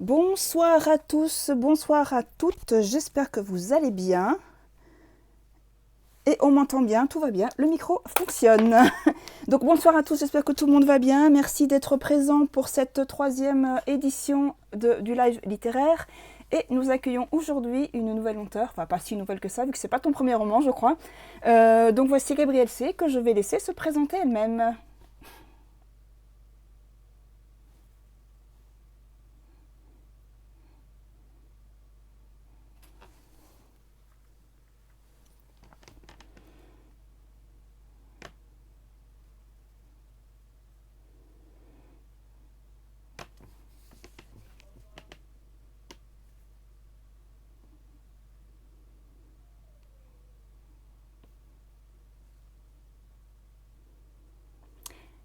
Bonsoir à tous, bonsoir à toutes, j'espère que vous allez bien. Et on m'entend bien, tout va bien, le micro fonctionne. Donc bonsoir à tous, j'espère que tout le monde va bien. Merci d'être présent pour cette troisième édition du live littéraire. Et nous accueillons aujourd'hui une nouvelle auteure, enfin pas si nouvelle que ça, vu que c'est pas ton premier roman, je crois. Donc voici Gabrielle C, que je vais laisser se présenter elle-même.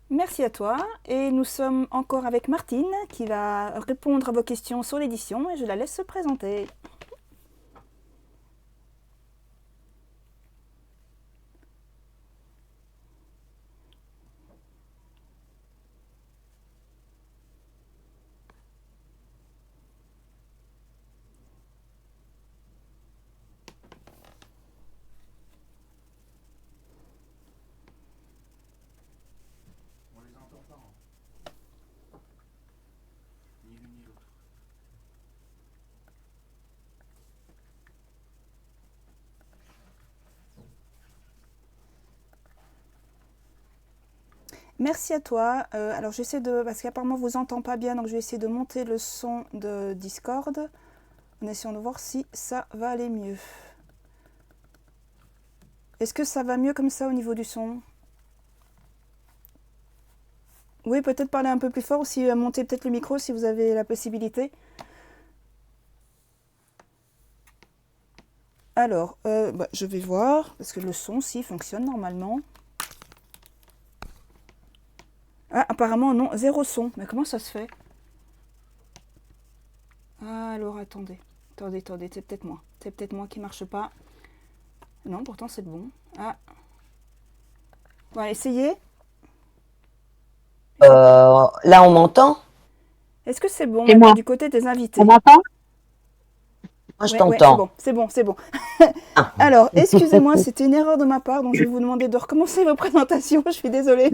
Merci à toi. Et nous sommes encore avec Martine qui va répondre à vos questions sur l'édition et je la laisse se présenter. On les entend pas, hein. Ni l'une ni l'autre. Merci à toi. Alors j'essaie de... Parce qu'apparemment vous entend pas bien, donc je vais essayer de monter le son de Discord en essayant de voir si ça va aller mieux. Est-ce que ça va mieux comme ça au niveau du son? Oui, peut-être parler un peu plus fort, aussi monter peut-être le micro si vous avez la possibilité. Alors, je vais voir, parce que le son, si, fonctionne normalement. Ah, apparemment, non, zéro son. Mais comment ça se fait? Ah, alors, attendez. Attendez, c'est peut-être moi. C'est peut-être moi qui marche pas. Non, pourtant, c'est bon. Ah. Bon, essayez. Là, on m'entend? Est-ce que c'est bon Et maintenant moi, du côté des invités? on m'entend? Moi, je Ouais, c'est t'entends. bon, c'est bon, c'est bon. Ah. Alors, excusez-moi, c'était une erreur de ma part, donc je vais vous demander de recommencer vos présentations. Je suis désolée.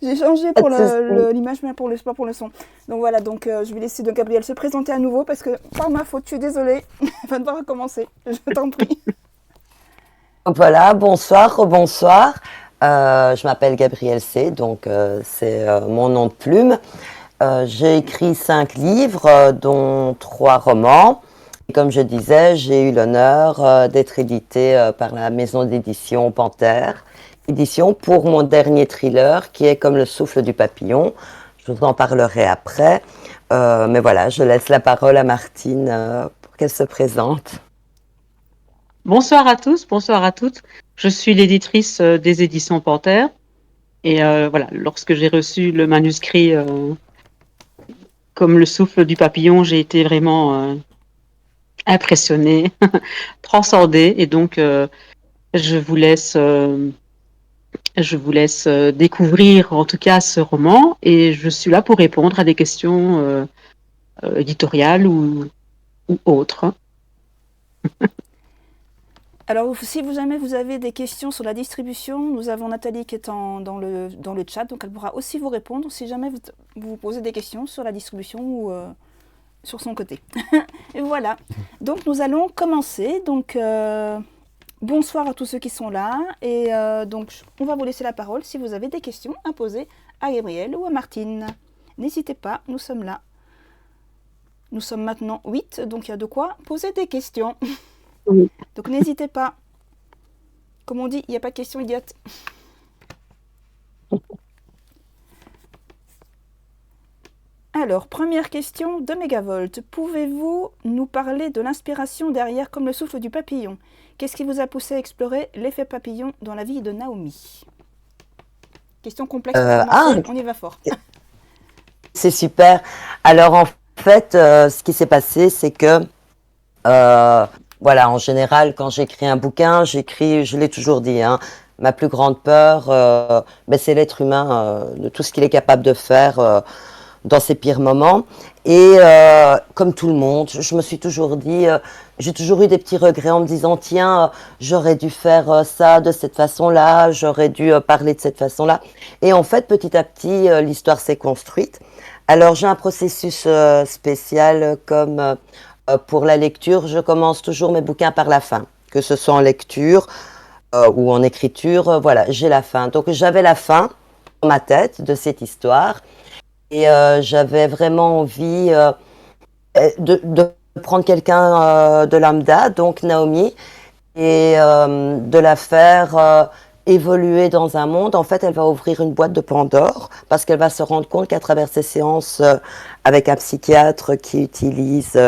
J'ai changé Pas pour de souci. l'image, mais pour pas pour le son. Donc voilà, donc je vais laisser donc Gabriel se présenter à nouveau parce que par ma faute, je suis désolée. Elle va devoir recommencer. Je t'en prie. Voilà, bonsoir, rebonsoir. Je m'appelle Gabrielle C, donc c'est mon nom de plume. J'ai écrit 5 livres, dont 3 romans. Et comme je disais, j'ai eu l'honneur d'être édité par la maison d'édition Panthère Édition pour mon dernier thriller qui est Comme le souffle du papillon. Je vous en parlerai après. Mais voilà, je laisse la parole à Martine pour qu'elle se présente. Bonsoir à tous, bonsoir à toutes. Je suis l'éditrice des éditions Panthère. Et voilà, lorsque j'ai reçu le manuscrit Comme le souffle du papillon, j'ai été vraiment impressionnée, transcendée. Et donc, je vous laisse, découvrir en tout cas ce roman. Et je suis là pour répondre à des questions éditoriales ou autres. Alors, si vous jamais vous avez des questions sur la distribution, nous avons Nathalie qui est dans le chat, donc elle pourra aussi vous répondre si jamais vous posez des questions sur la distribution ou sur son côté. Et voilà. Donc nous allons commencer. Donc bonsoir à tous ceux qui sont là. Et donc on va vous laisser la parole si vous avez des questions à poser à Gabriel ou à Martine. N'hésitez pas, nous sommes là. Nous sommes maintenant 8, donc il y a de quoi poser des questions. Oui. Donc n'hésitez pas. Comme on dit, il n'y a pas de questions idiotes. Alors, première question de Megavolt. Pouvez-vous nous parler de l'inspiration derrière Comme le souffle du papillon? Qu'est-ce qui vous a poussé à explorer l'effet papillon dans la vie de Naomi? Question complexe pour commencer, on y va fort. C'est super. Alors en fait, ce qui s'est passé, c'est que voilà, en général, quand j'écris un bouquin, je l'ai toujours dit, hein, ma plus grande peur, c'est l'être humain, de tout ce qu'il est capable de faire. dans ses pires moments. Et comme tout le monde, je me suis toujours dit, j'ai toujours eu des petits regrets en me disant, tiens, j'aurais dû faire ça de cette façon-là, j'aurais dû parler de cette façon-là. Et en fait, petit à petit, l'histoire s'est construite. Alors, j'ai un processus spécial comme pour la lecture. Je commence toujours mes bouquins par la fin, que ce soit en lecture ou en écriture. Voilà, j'ai la fin. Donc, j'avais la fin dans ma tête de cette histoire. Et j'avais vraiment envie de prendre quelqu'un de lambda, donc Naomi, et de la faire évoluer dans un monde. En fait, elle va ouvrir une boîte de Pandore parce qu'elle va se rendre compte qu'à travers ses séances avec un psychiatre qui utilise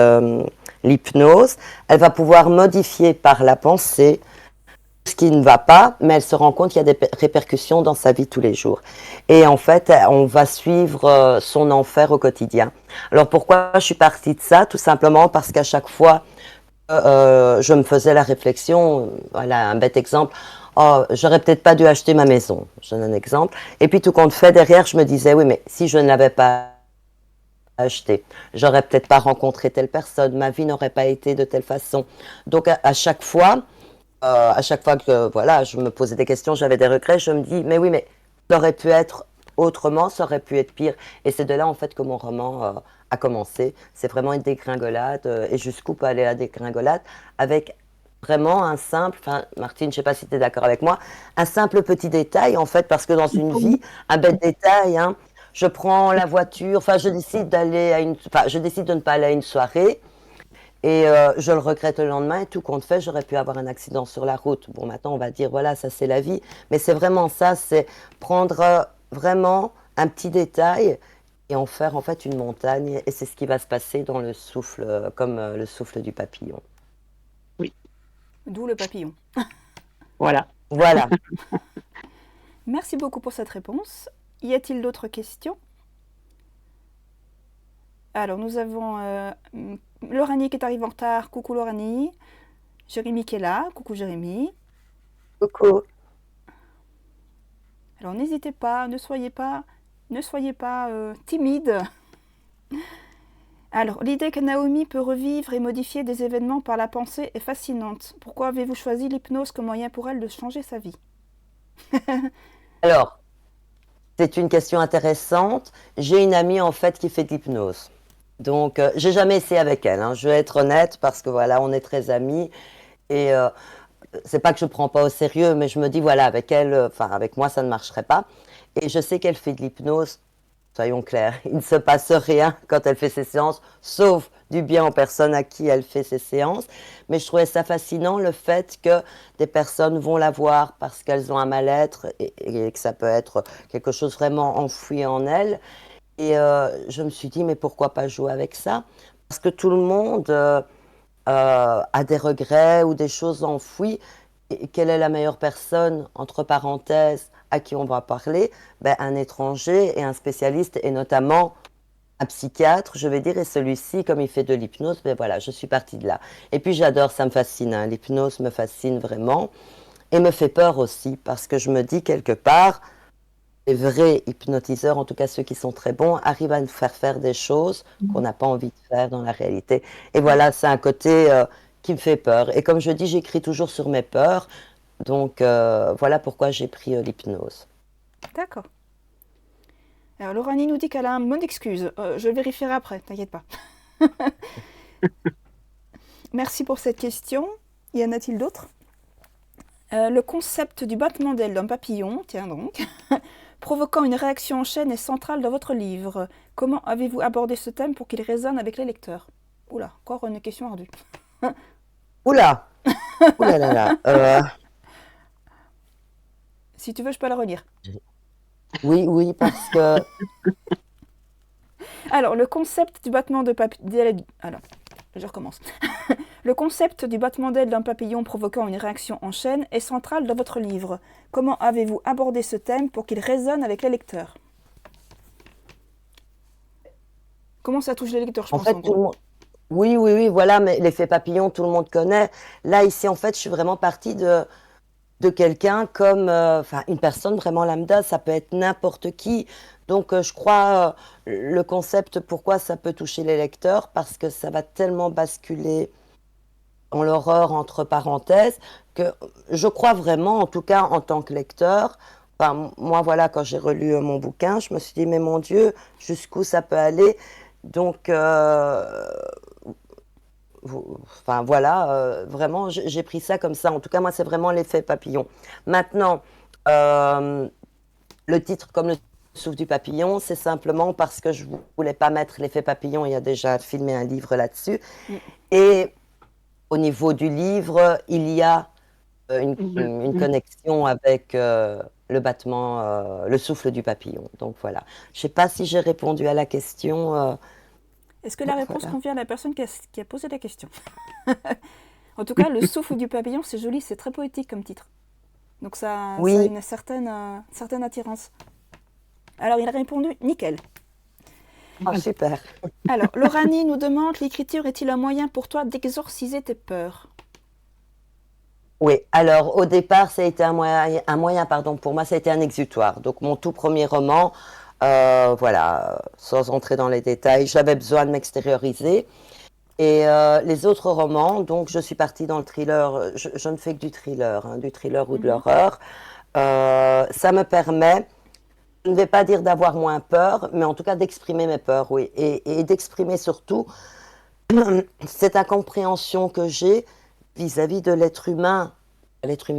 l'hypnose, elle va pouvoir modifier par la pensée ce qui ne va pas, mais elle se rend compte qu'il y a des répercussions dans sa vie tous les jours. Et en fait, on va suivre son enfer au quotidien. Alors pourquoi je suis partie de ça? Tout simplement parce qu'à chaque fois, je me faisais la réflexion, voilà un bête exemple, oh, j'aurais peut-être pas dû acheter ma maison, je donne un exemple. Et puis tout compte fait, derrière, je me disais, oui, mais si je ne l'avais pas acheté, j'aurais peut-être pas rencontré telle personne, ma vie n'aurait pas été de telle façon. Donc à chaque fois que voilà, je me posais des questions, j'avais des regrets, je me dis, mais oui, mais ça aurait pu être autrement, ça aurait pu être pire. Et c'est de là, en fait, que mon roman a commencé. C'est vraiment une dégringolade, et jusqu'où peut aller la dégringolade, avec vraiment un simple, enfin, Martine, je ne sais pas si tu es d'accord avec moi, un simple petit détail, en fait, parce que dans une vie, un bête détail, hein, je prends la voiture, enfin, je décide je décide de ne pas aller à une soirée, et je le regrette le lendemain, et tout compte fait, j'aurais pu avoir un accident sur la route. Bon, maintenant, on va dire, voilà, ça c'est la vie. Mais c'est vraiment ça, c'est prendre vraiment un petit détail et en faire en fait une montagne. Et c'est ce qui va se passer dans le souffle, comme le souffle du papillon. Oui, D'où le papillon. voilà. Voilà. Merci beaucoup pour cette réponse. Y a-t-il d'autres questions? Alors, nous avons Loranie qui est arrivée en retard. Coucou Loranie. Jérémy qui est là. Coucou Jérémy. Coucou. Alors, n'hésitez pas, ne soyez pas timide. Alors, l'idée que Naomi peut revivre et modifier des événements par la pensée est fascinante. Pourquoi avez-vous choisi l'hypnose comme moyen pour elle de changer sa vie? Alors, c'est une question intéressante. J'ai une amie en fait qui fait de l'hypnose. Donc, j'ai jamais essayé avec elle, hein. Je vais être honnête parce que voilà, on est très amis. Et c'est pas que je prends pas au sérieux, mais je me dis voilà, avec elle, enfin avec moi, ça ne marcherait pas. Et je sais qu'elle fait de l'hypnose. Soyons clairs, il ne se passe rien quand elle fait ses séances, sauf du bien aux personnes à qui elle fait ses séances. Mais je trouvais ça fascinant, le fait que des personnes vont la voir parce qu'elles ont un mal-être et que ça peut être quelque chose vraiment enfoui en elles. Et je me suis dit, mais pourquoi pas jouer avec ça? Parce que tout le monde a des regrets ou des choses enfouies. Et quelle est la meilleure personne, entre parenthèses, à qui on va parler? Ben, un étranger et un spécialiste, et notamment un psychiatre, je vais dire, et celui-ci, comme il fait de l'hypnose, ben voilà, je suis partie de là. Et puis j'adore, ça me fascine, hein. L'hypnose me fascine vraiment, et me fait peur aussi, parce que je me dis quelque part, les vrais hypnotiseurs, en tout cas ceux qui sont très bons, arrivent à nous faire des choses qu'on n'a pas envie de faire dans la réalité. Et voilà, c'est un côté qui me fait peur. Et comme je dis, j'écris toujours sur mes peurs. Donc voilà pourquoi j'ai pris l'hypnose. D'accord. Alors, Loranie nous dit qu'elle a une bonne excuse. Je vérifierai après, t'inquiète pas. Merci pour cette question. Y en a-t-il d'autres? Le concept du battement d'aile d'un papillon, tiens donc, provoquant une réaction en chaîne est central dans votre livre. Comment avez-vous abordé ce thème pour qu'il résonne avec les lecteurs? Oula, encore une question ardue. Oula! Oula là là. Si tu veux, je peux la relire. Oui, parce que... Alors, le concept du battement d'aile... Alors, je recommence. Le concept du battement d'aile d'un papillon provoquant une réaction en chaîne est central dans votre livre. Comment avez-vous abordé ce thème pour qu'il résonne avec les lecteurs? Comment ça touche les lecteurs, je En pense, fait, en tout gros. le monde... Oui, voilà, mais l'effet papillon, tout le monde connaît. Là, ici, en fait, je suis vraiment partie de quelqu'un comme... Enfin, une personne vraiment lambda, ça peut être n'importe qui. Donc je crois le concept, pourquoi ça peut toucher les lecteurs, parce que ça va tellement basculer en l'horreur entre parenthèses, que je crois vraiment, en tout cas en tant que lecteur, enfin, moi voilà, quand j'ai relu mon bouquin, je me suis dit, mais mon Dieu, jusqu'où ça peut aller? Donc, enfin voilà, vraiment, j'ai pris ça comme ça. En tout cas, moi, c'est vraiment l'effet papillon. Maintenant, euh, le titre comme le souffle du papillon, c'est simplement parce que je voulais pas mettre l'effet papillon. Il y a déjà filmé un livre là-dessus. Mm. Et au niveau du livre, il y a une Mhm. connexion avec le battement, le souffle du papillon. Donc voilà. Je ne sais pas si j'ai répondu à la question. Est-ce que la réponse Voilà. convient à la personne qui a posé la question? En tout cas, le souffle du papillon, c'est joli, c'est très poétique comme titre. Donc ça a Oui, une certaine attirance. Alors il a répondu nickel. ah, super. Alors, Lorani nous demande, l'écriture est-il un moyen pour toi d'exorciser tes peurs? Oui, alors au départ, ça a été un moyen, pardon, pour moi, ça a été un exutoire. Donc mon tout premier roman, voilà, sans entrer dans les détails, j'avais besoin de m'extérioriser. Et les autres romans, donc je suis partie dans le thriller, je ne fais que du thriller ou de Mhm. l'horreur. Ça me permet, je ne vais pas dire d'avoir moins peur, mais en tout cas d'exprimer mes peurs, oui. Et d'exprimer surtout cette incompréhension que j'ai vis-à-vis de l'être humain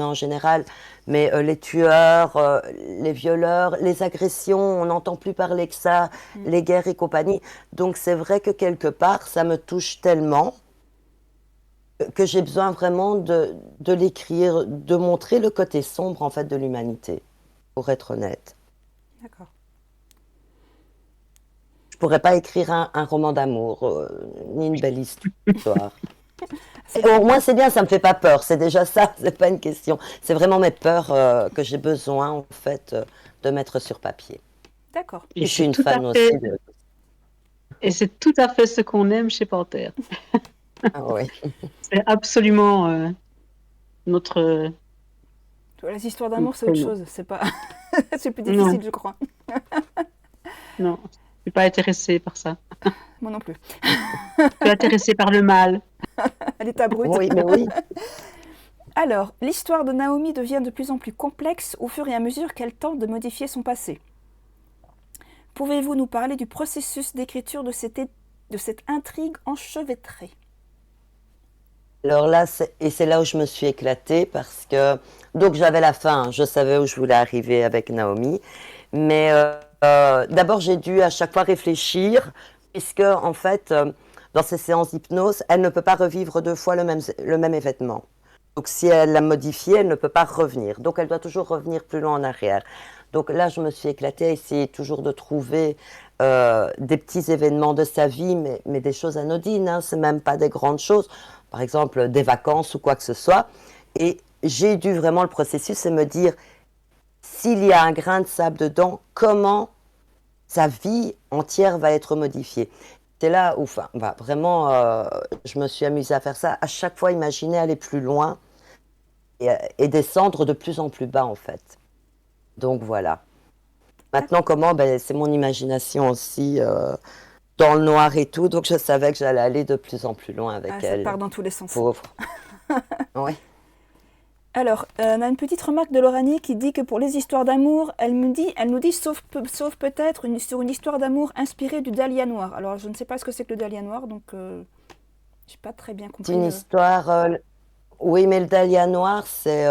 en général, mais les tueurs, les violeurs, les agressions, on n'entend plus parler que ça, Mm. les guerres et compagnie. Donc c'est vrai que quelque part, ça me touche tellement que j'ai besoin vraiment de l'écrire, de montrer le côté sombre en fait de l'humanité, pour être honnête. D'accord. Je pourrais pas écrire un roman d'amour, ni une belle histoire. C'est- Au moins, c'est bien, ça me fait pas peur. C'est déjà ça, c'est pas une question. C'est vraiment mes peurs que j'ai besoin, en fait, de mettre sur papier. D'accord. Et Et je suis c'est une tout à fan aussi fait, de. et c'est tout à fait ce qu'on aime chez Panthère. Ah oui. C'est absolument notre, Les histoires d'amour, c'est notre autre nom. chose. C'est pas, c'est plus Non, difficile, je crois. non, je suis pas intéressée par ça. Moi non plus. Je suis intéressée par le mal. À l'état brut. Oui, mais oui. Alors, l'histoire de Naomi devient de plus en plus complexe au fur et à mesure qu'elle tente de modifier son passé. Pouvez-vous nous parler du processus d'écriture de cette intrigue enchevêtrée? Alors là, et c'est là où je me suis éclatée parce que. Donc j'avais la fin, je savais où je voulais arriver avec Naomi. Mais d'abord, j'ai dû à chaque fois réfléchir, puisque en fait, dans ces séances d'hypnose, elle ne peut pas revivre deux fois le même événement. Donc si elle l'a modifié, elle ne peut pas revenir. Donc elle doit toujours revenir plus loin en arrière. Donc là, je me suis éclatée à essayer toujours de trouver des petits événements de sa vie, mais des choses anodines, hein, c'est même pas des grandes choses. Par exemple, des vacances ou quoi que ce soit. Et j'ai dû vraiment le processus, c'est me dire, s'il y a un grain de sable dedans, comment sa vie entière va être modifiée. C'est là où, enfin, bah, vraiment, je me suis amusée à faire ça. À chaque fois, imaginer aller plus loin et descendre de plus en plus bas, en fait. Donc voilà. Maintenant, comment ben, c'est mon imagination aussi, dans le noir et tout. Donc je savais que j'allais aller de plus en plus loin Ah, avec ça part elle. dans tous les sens. Pauvre. Oui. Alors, on a une petite remarque de Loranie qui dit que pour les histoires d'amour, elle nous dit sauf peut-être sur une histoire d'amour inspirée du Dahlia noir. Alors, je ne sais pas ce que c'est que le Dahlia noir, donc j'ai pas très bien C'est compris une le. histoire. Oui, mais le Dahlia noir, c'est.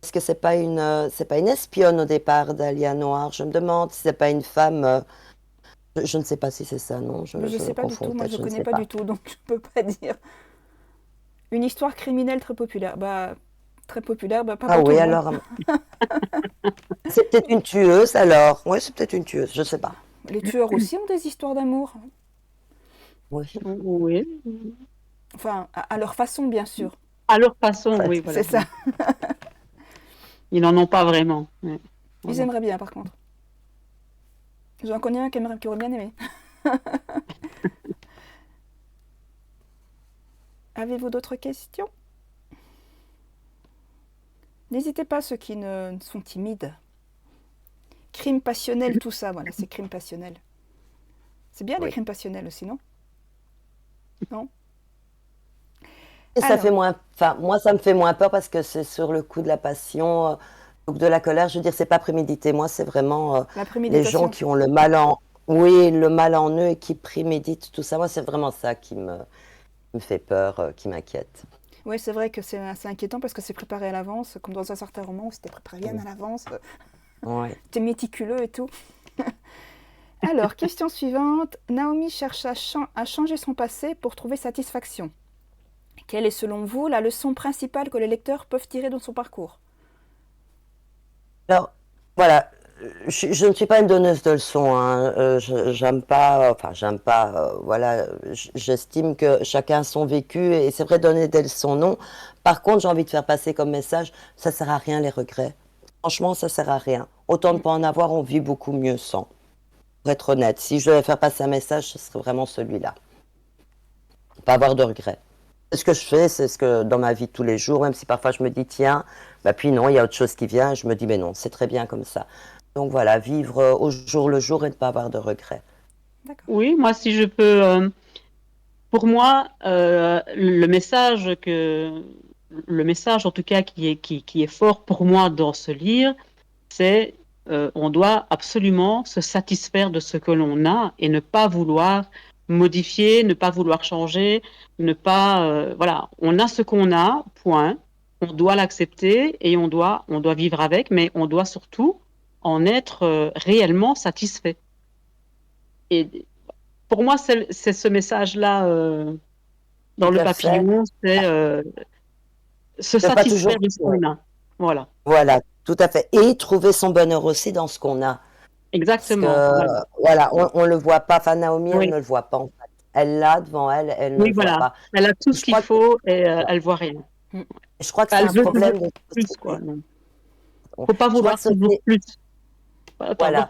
Est-ce que c'est pas une espionne au départ, Dahlia Noir? Je me demande si c'est pas une femme. Je ne sais pas si c'est ça, non. Je ne Je sais pas du confonds tout, moi peut-être, je je ne connais sais pas du pas. tout, donc je peux pas dire. Une histoire criminelle très populaire. Bah, très populaire, bah pas Ah pour tout oui, le monde. alors c'est peut-être une tueuse alors. Oui, c'est peut-être une tueuse, je sais pas. Les tueurs aussi ont des histoires d'amour. Oui, Oui, Enfin, à leur façon, bien sûr. à leur façon, ouais. oui, C'est voilà. ça. Ils n'en ont pas vraiment. Ouais. Ils Voilà. aimeraient bien, par contre. J'en connais un qui aurait bien aimé. Avez-vous d'autres questions? N'hésitez pas, ceux qui sont timides, crime passionnel, tout ça, voilà, c'est crime passionnel. C'est bien les Oui. crimes passionnels aussi, non? Non? Et ça Alors, fait moins, enfin, moi, ça me fait moins peur parce que c'est sur le coup de la passion, donc de la colère. Je veux dire, c'est pas prémédité. Moi, c'est vraiment la les gens préméditation. qui ont le mal en, oui, le mal en eux et qui préméditent tout ça. Moi, c'est vraiment ça qui me fait peur, qui m'inquiète. Oui, c'est vrai que c'est assez inquiétant parce que c'est préparé à l'avance, comme dans un certain roman où c'était préparé bien Mm. à l'avance, Ouais. c'était méticuleux et tout. Alors, question suivante. Naomi cherche à changer son passé pour trouver satisfaction. Quelle est selon vous la leçon principale que les lecteurs peuvent tirer dans son parcours? Alors, voilà, je ne suis pas une donneuse de leçons, hein. J'aime pas, enfin, j'aime pas, voilà, j'estime que chacun a son vécu et c'est vrai donner des leçons, non. Par contre, j'ai envie de faire passer comme message, ça sert à rien les regrets. Franchement, ça sert à rien. Autant de pas en avoir, on vit beaucoup mieux sans. Pour être honnête, si je devais faire passer un message, ce serait vraiment celui-là. Pas avoir de regrets. C'est ce que je fais, c'est ce que dans ma vie de tous les jours, même si parfois je me dis tiens, bah puis non, il y a autre chose qui vient, je me dis mais non, c'est très bien comme ça. Donc voilà, vivre au jour le jour et ne pas avoir de regrets. D'accord. Oui, moi, si je peux, pour moi, le message en tout cas qui est fort pour moi dans ce livre, c'est on doit absolument se satisfaire de ce que l'on a et ne pas vouloir modifier, ne pas vouloir changer, ne pas voilà, on a ce qu'on a, point. On doit l'accepter et on doit vivre avec, mais on doit surtout en être réellement satisfait. Et pour moi, c'est ce message-là dans Tout le à fait. papillon, c'est se Ne pas toujours. satisfaire de ce Ouais. qu'on a. Voilà, Voilà, tout à fait. Et trouver son bonheur aussi dans ce qu'on a. Parce exactement. que Voilà. voilà, on le voit pas. Enfin, Naomi, elle Oui. ne le voit pas en fait. Elle l'a devant elle, elle ne Oui, le voit voilà. pas. Elle a tout ce Je qu'il crois que, faut et elle voit rien. Mm. je crois que c'est Elle un veut toujours problème de plus, quoi. société. Non. Faut pas Je crois que vouloir toujours plus. Voilà, pardon. voilà.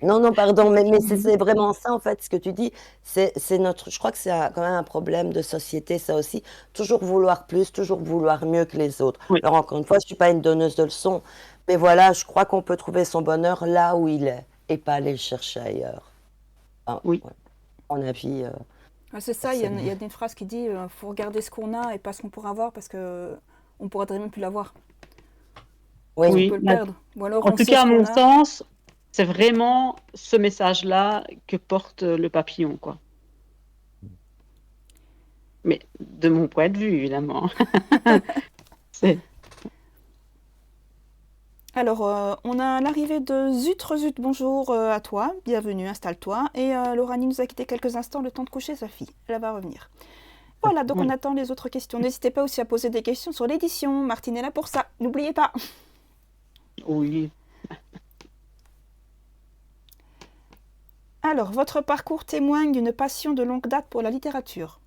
Non, non, pardon, mais c'est vraiment ça, en fait, ce que tu dis. C'est notre. Je crois que c'est quand même un problème de société, ça aussi. Toujours vouloir plus, toujours vouloir mieux que les autres. Oui, Alors, encore une fois, je ne suis pas une donneuse de leçons, mais voilà, je crois qu'on peut trouver son bonheur là où il est et pas aller le chercher ailleurs. Ah, oui, ouais. À mon avis, Ah, c'est ça, il y a une phrase qui dit faut regarder ce qu'on a et pas ce qu'on pourra avoir parce que on pourra très bien plus l'avoir. Parce oui, qu'on oui. peut le perdre. Ou alors En on tout sait cas, ce à qu'on mon a. sens, c'est vraiment ce message-là que porte le papillon, quoi. Mais de mon point de vue, évidemment. C'est Alors, on a l'arrivée de Zut, bonjour à toi, bienvenue, installe-toi. Et Lauranie nous a quitté quelques instants, le temps de coucher sa fille. Elle va revenir. Voilà, donc on voilà. attend les autres questions. N'hésitez pas aussi à poser des questions sur l'édition. Martine est là pour ça, n'oubliez pas. Oui. Alors, votre parcours témoigne d'une passion de longue date pour la littérature.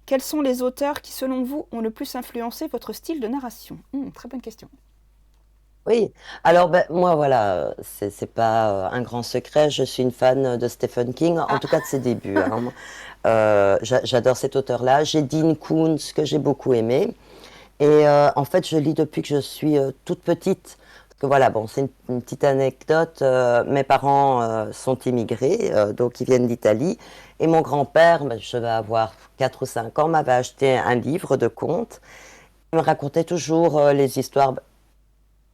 Quels sont les auteurs qui, selon vous, ont le plus influencé votre style de narration? Très bonne question. oui. Alors, ben, moi, voilà, c'est pas un grand secret. Je suis une fan de Stephen King, en Ah, tout cas de ses débuts, hein. J'adore cet auteur-là. J'ai Dean Koontz, que j'ai beaucoup aimé. Et en fait, je lis depuis que je suis toute petite. Parce que voilà, bon, c'est une petite anecdote. Mes parents sont immigrés, donc ils viennent d'Italie. Et mon grand-père, ben, je vais avoir 4 ou 5 ans, m'avait acheté un livre de contes. Il me racontait toujours les histoires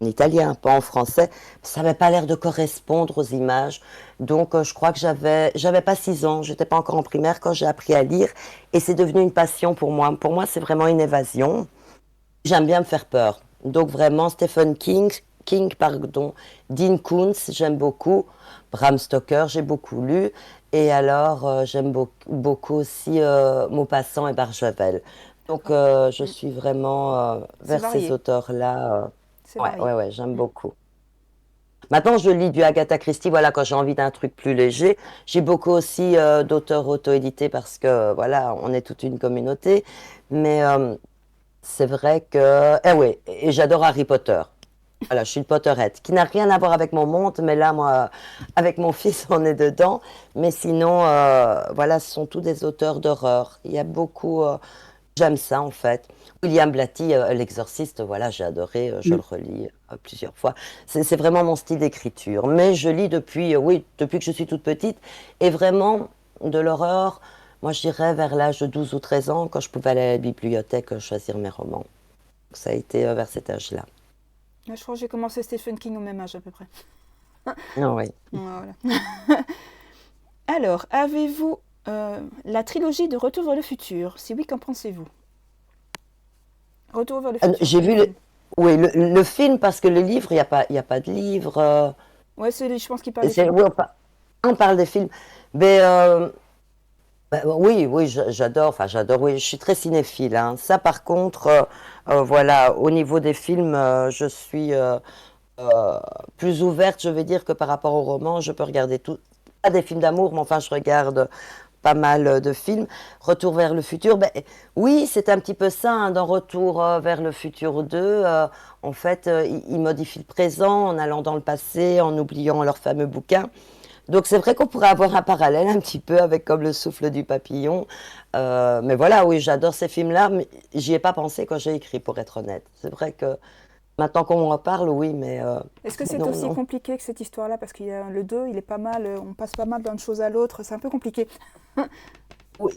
en italien, pas en français. Ça n'avait pas l'air de correspondre aux images. Donc, je crois que j'avais pas 6 ans. J'étais pas encore en primaire quand j'ai appris à lire. Et c'est devenu une passion pour moi. Pour moi, c'est vraiment une évasion. J'aime bien me faire peur. Donc vraiment, Stephen King, pardon, Dean Koontz, j'aime beaucoup. Bram Stoker, j'ai beaucoup lu. Et alors, j'aime beaucoup aussi Maupassant et Barjavel. Donc, je mm, suis vraiment c'est vers ces varié, auteurs-là. c'est Ouais, varié. ouais, ouais, j'aime beaucoup. Maintenant, je lis du Agatha Christie, voilà, quand j'ai envie d'un truc plus léger. J'ai beaucoup aussi d'auteurs auto-édités parce que, voilà, on est toute une communauté. Mais c'est vrai que... Eh oui, et j'adore Harry Potter. Voilà, je suis une Potterhead, qui n'a rien à voir avec mon monde, mais là, moi, avec mon fils, on est dedans. Mais sinon, voilà, ce sont tous des auteurs d'horreur. Il y a beaucoup J'aime ça en fait. William Blatty, L'Exorciste, voilà, j'ai adoré, je Mm. le relis plusieurs fois. C'est vraiment mon style d'écriture. Mais je lis depuis, oui, depuis que je suis toute petite. Et vraiment, de l'horreur, moi je dirais vers l'âge de 12 ou 13 ans, quand je pouvais aller à la bibliothèque choisir mes romans. Ça a été vers cet âge-là. Je crois que j'ai commencé Stephen King au même âge à peu près. Ah oui. Voilà. Alors, avez-vous la trilogie de Retour vers le futur? Si oui, qu'en pensez-vous? Retour vers le futur. J'ai vu film. oui, le film, parce que le livre, il y a pas de livre. Ouais, je pense qu'il parle des C'est- films. oui, on parle des films. Mais oui, oui, j'adore, enfin j'adore, oui, je suis très cinéphile, hein. Ça par contre, voilà, au niveau des films, je suis euh, plus ouverte, je vais dire, que par rapport au roman. Je peux regarder tout, pas des films d'amour, mais enfin je regarde pas mal de films. Retour vers le futur, ben, oui, c'est un petit peu ça, hein, dans Retour vers le futur 2. En fait, ils modifient le présent en allant dans le passé, en oubliant leur fameux bouquin. Donc c'est vrai qu'on pourrait avoir un parallèle un petit peu avec comme le souffle du papillon. Mais voilà, oui, j'adore ces films-là, mais j'y ai pas pensé quand j'ai écrit, pour être honnête. C'est vrai que maintenant qu'on en parle, oui, mais Est-ce que c'est non, aussi non. compliqué que cette histoire-là? Parce qu'il y a le 2, il est pas mal, on passe pas mal d'une chose à l'autre, c'est un peu compliqué. Oui,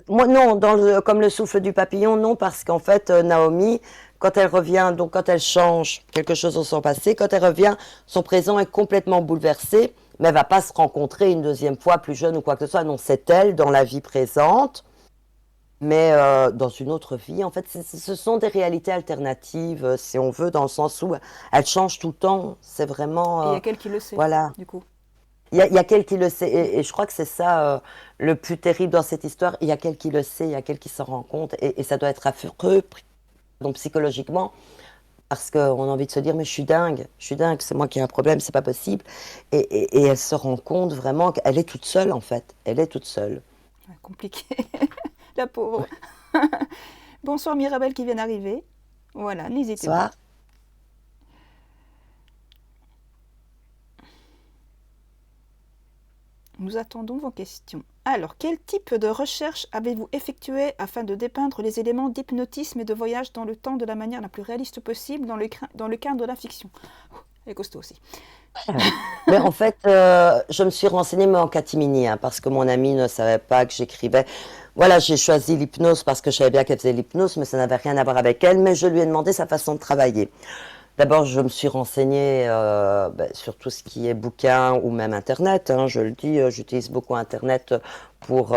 moi non, comme le souffle du papillon, non, parce qu'en fait, Naomi, quand elle revient, donc quand elle change quelque chose dans son passé, quand elle revient, son présent est complètement bouleversé, mais elle va pas se rencontrer une deuxième fois plus jeune ou quoi que ce soit. Non, c'est elle dans la vie présente, mais dans une autre vie. En fait, ce sont des réalités alternatives, si on veut, dans le sens où elle change tout le temps. C'est Et il y vraiment, a quelqu'un qui le sait, voilà. du coup. Il y a quelqu'un qui le sait, et je crois que c'est ça le plus terrible dans cette histoire. Il y a quelqu'un qui le sait, il y a quelqu'un qui s'en rend compte, et ça doit être affreux, donc psychologiquement, parce qu'on a envie de se dire, mais je suis dingue, c'est moi qui ai un problème, c'est pas possible. Et elle se rend compte vraiment qu'elle est toute seule, en fait. Elle est toute seule. Ouais, compliqué. La pauvre. Bonsoir Mirabelle qui vient d'arriver. Voilà, n'hésitez pas. Bonsoir. Nous attendons vos questions. Alors, quel type de recherche avez-vous effectué afin de dépeindre les éléments d'hypnotisme et de voyage dans le temps de la manière la plus réaliste possible dans le cadre de la fiction? Elle est costaud aussi. Mais en fait, je me suis renseignée mais en catimini, hein, parce que mon ami ne savait pas que j'écrivais. Voilà, j'ai choisi l'hypnose parce que je savais bien qu'elle faisait l'hypnose, mais ça n'avait rien à voir avec elle. Mais je lui ai demandé sa façon de travailler. D'abord, je me suis renseignée sur tout ce qui est bouquin ou même Internet, hein, je le dis, j'utilise beaucoup Internet pour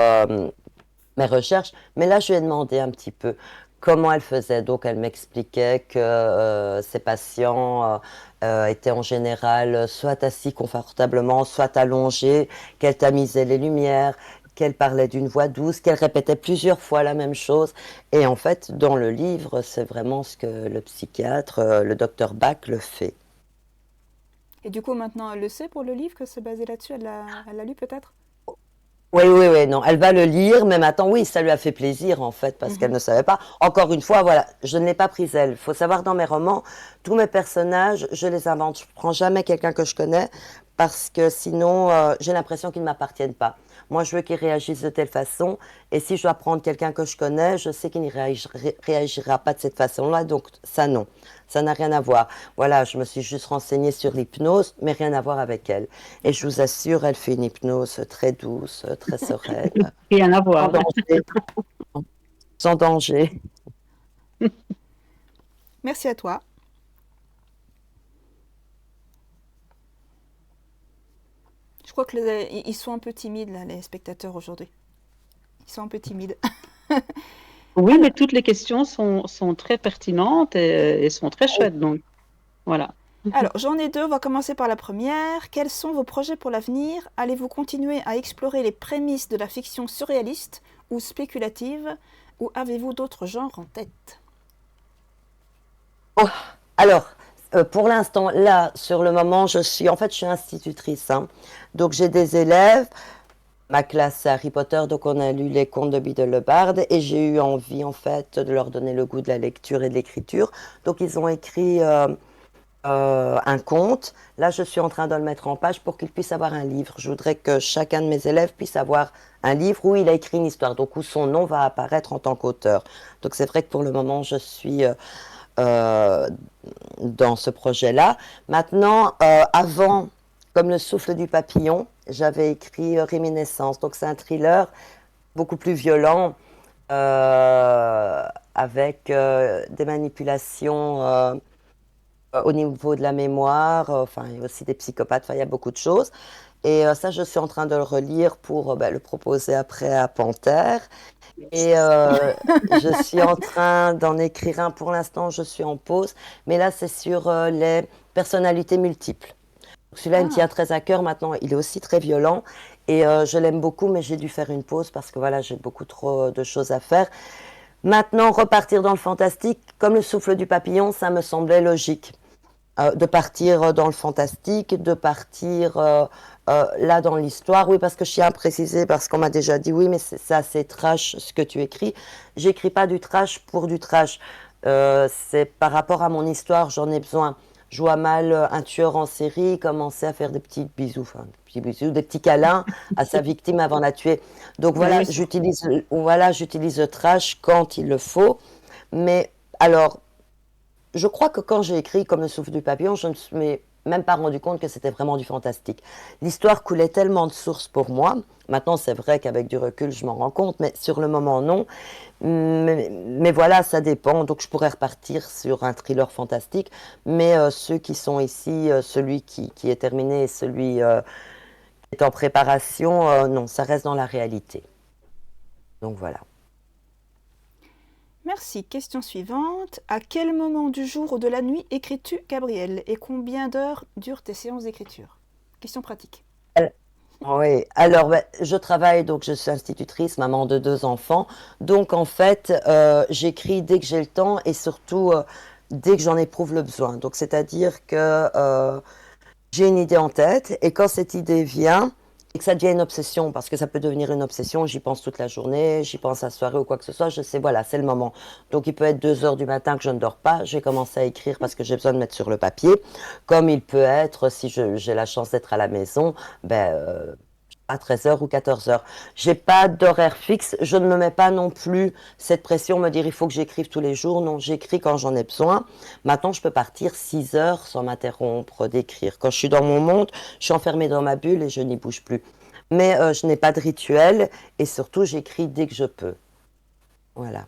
mes recherches. Mais là, je lui ai demandé un petit peu comment elle faisait. Donc, elle m'expliquait que ses patients étaient en général soit assis confortablement, soit allongés, qu'elle tamisait les lumières, qu'elle parlait d'une voix douce, qu'elle répétait plusieurs fois la même chose. Et en fait, dans le livre, c'est vraiment ce que le psychiatre, le docteur Bach, le fait. Et du coup, maintenant, elle le sait pour le livre que c'est basé là-dessus. Elle l'a lu peut-être? Oui, oui, oui, non, elle va le lire, mais maintenant, oui, ça lui a fait plaisir, en fait, parce qu'elle ne savait pas. Encore une fois, voilà, je ne l'ai pas prise elle. Il faut savoir, dans mes romans, tous mes personnages, je les invente. Je ne prends jamais quelqu'un que je connais, parce que sinon, j'ai l'impression qu'ils ne m'appartiennent pas. Moi, je veux qu'ils réagissent de telle façon, et si je dois prendre quelqu'un que je connais, je sais qu'il ne réagira pas de cette façon-là, donc ça, non. Ça n'a rien à voir. Voilà, je me suis juste renseignée sur l'hypnose, mais rien à voir avec elle. Et je vous assure, elle fait une hypnose très douce, très sereine, Rien à sans voir. danger. Sans danger. Merci à toi. Je crois qu'ils sont un peu timides, là, les spectateurs, aujourd'hui. Ils sont un peu timides. Oui, mais toutes les questions sont très pertinentes et sont très chouettes. Donc, voilà. Alors, j'en ai deux. On va commencer par la première. Quels sont vos projets pour l'avenir? Allez-vous continuer à explorer les prémices de la fiction surréaliste ou spéculative? Ou avez-vous d'autres genres en tête? Oh, alors, pour l'instant, là, sur le moment, je suis institutrice, hein. Donc, j'ai des élèves. Ma classe, c'est Harry Potter, donc on a lu les contes de Biddle-le-Bard, et j'ai eu envie, en fait, de leur donner le goût de la lecture et de l'écriture. Donc, ils ont écrit un conte. Là, je suis en train de le mettre en page pour qu'il puisse avoir un livre. Je voudrais que chacun de mes élèves puisse avoir un livre où il a écrit une histoire, donc où son nom va apparaître en tant qu'auteur. Donc c'est vrai que pour le moment, je suis euh, dans ce projet-là. Maintenant, avant, comme le souffle du papillon, j'avais écrit Réminiscence. Donc c'est un thriller beaucoup plus violent, euh, avec des manipulations au niveau de la mémoire, enfin, il y a aussi des psychopathes, enfin, il y a beaucoup de choses. Et ça, je suis en train de le relire pour le proposer après à Panthère. Et je suis en train d'en écrire un. Pour l'instant, je suis en pause. Mais là, c'est sur les personnalités multiples. Celui-là, il me tient Ah, très à cœur maintenant. Il est aussi très violent. Et je l'aime beaucoup, mais j'ai dû faire une pause parce que voilà, j'ai beaucoup trop de choses à faire. Maintenant, repartir dans le fantastique, comme le souffle du papillon, ça me semblait logique. De partir dans le fantastique, de partir là dans l'histoire. Oui, parce que je tiens à préciser, parce qu'on m'a déjà dit, oui, mais c'est assez trash ce que tu écris. J'écris pas du trash pour du trash. C'est par rapport à mon histoire, j'en ai besoin. Je vois mal un tueur en série commencer à faire des petits bisous, enfin, des petits bisous, des petits câlins à sa victime avant de la tuer. Donc bah voilà, oui. j'utilise le trash quand il le faut. Mais alors, je crois que quand j'ai écrit Comme le souffle du papillon, je ne me suis même pas rendu compte que c'était vraiment du fantastique. L'histoire coulait tellement de sources pour moi. Maintenant, c'est vrai qu'avec du recul, je m'en rends compte, mais sur le moment, non. Mais voilà, ça dépend. Donc, je pourrais repartir sur un thriller fantastique. Mais ceux qui sont ici, celui qui est terminé et celui qui est en préparation, non, ça reste dans la réalité. Donc, voilà. Merci. Question suivante. À quel moment du jour ou de la nuit écris-tu, Gabriel? Et combien d'heures durent tes séances d'écriture? Question pratique. Oui, alors je travaille, donc je suis institutrice, maman de 2 enfants. Donc en fait, j'écris dès que j'ai le temps et surtout dès que j'en éprouve le besoin. Donc c'est-à-dire que j'ai une idée en tête et quand cette idée vient et que ça devient une obsession, parce que ça peut devenir une obsession, j'y pense toute la journée, j'y pense à la soirée ou quoi que ce soit, je sais, voilà, c'est le moment. Donc il peut être 2 heures du matin que je ne dors pas, j'ai commencé à écrire parce que j'ai besoin de mettre sur le papier, comme il peut être, si j'ai la chance d'être à la maison, à 13 heures ou 14 heures. J'ai pas d'horaire fixe, je ne me mets pas non plus cette pression, me dire il faut que j'écrive tous les jours. Non, j'écris quand j'en ai besoin. Maintenant, je peux partir 6 heures sans m'interrompre d'écrire. Quand je suis dans mon monde, je suis enfermée dans ma bulle et je n'y bouge plus. Mais je n'ai pas de rituel et surtout, j'écris dès que je peux. Voilà.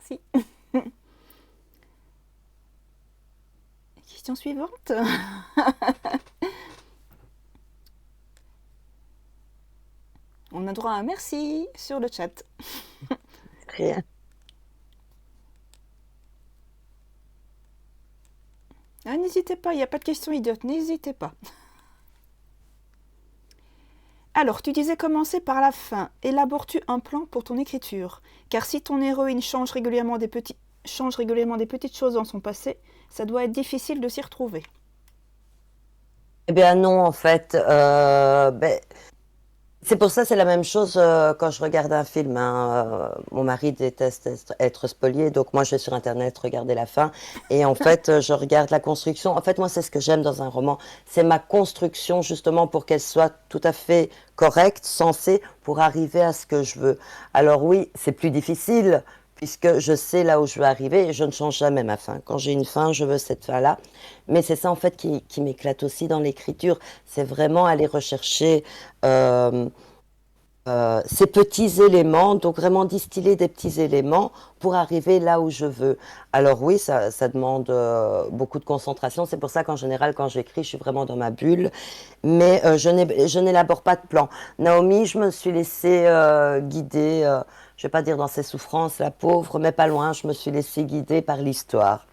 Si. Question suivante. On a droit à un merci sur le chat. Rien. Ah, n'hésitez pas, il n'y a pas de questions idiotes, n'hésitez pas. Alors, tu disais commencer par la fin. Élabores-tu un plan pour ton écriture? Car si ton héroïne change régulièrement des petites choses dans son passé, ça doit être difficile de s'y retrouver. Eh bien non, en fait, c'est pour ça, c'est la même chose quand je regarde un film, hein. Mon mari déteste être spolié, donc moi je vais sur Internet regarder la fin. Et en fait, je regarde la construction. En fait, moi, c'est ce que j'aime dans un roman. C'est ma construction, justement, pour qu'elle soit tout à fait correcte, sensée, pour arriver à ce que je veux. Alors oui, c'est plus difficile, puisque je sais là où je veux arriver et je ne change jamais ma fin. Quand j'ai une fin, je veux cette fin-là. Mais c'est ça, en fait, qui m'éclate aussi dans l'écriture. C'est vraiment aller rechercher euh, ces petits éléments, donc vraiment distiller des petits éléments pour arriver là où je veux. Alors oui, ça demande beaucoup de concentration. C'est pour ça qu'en général, quand j'écris, je suis vraiment dans ma bulle. Mais je n'élabore pas de plan. Naomi, je me suis laissée guider, je ne vais pas dire dans ses souffrances, la pauvre, mais pas loin. Je me suis laissée guider par l'histoire.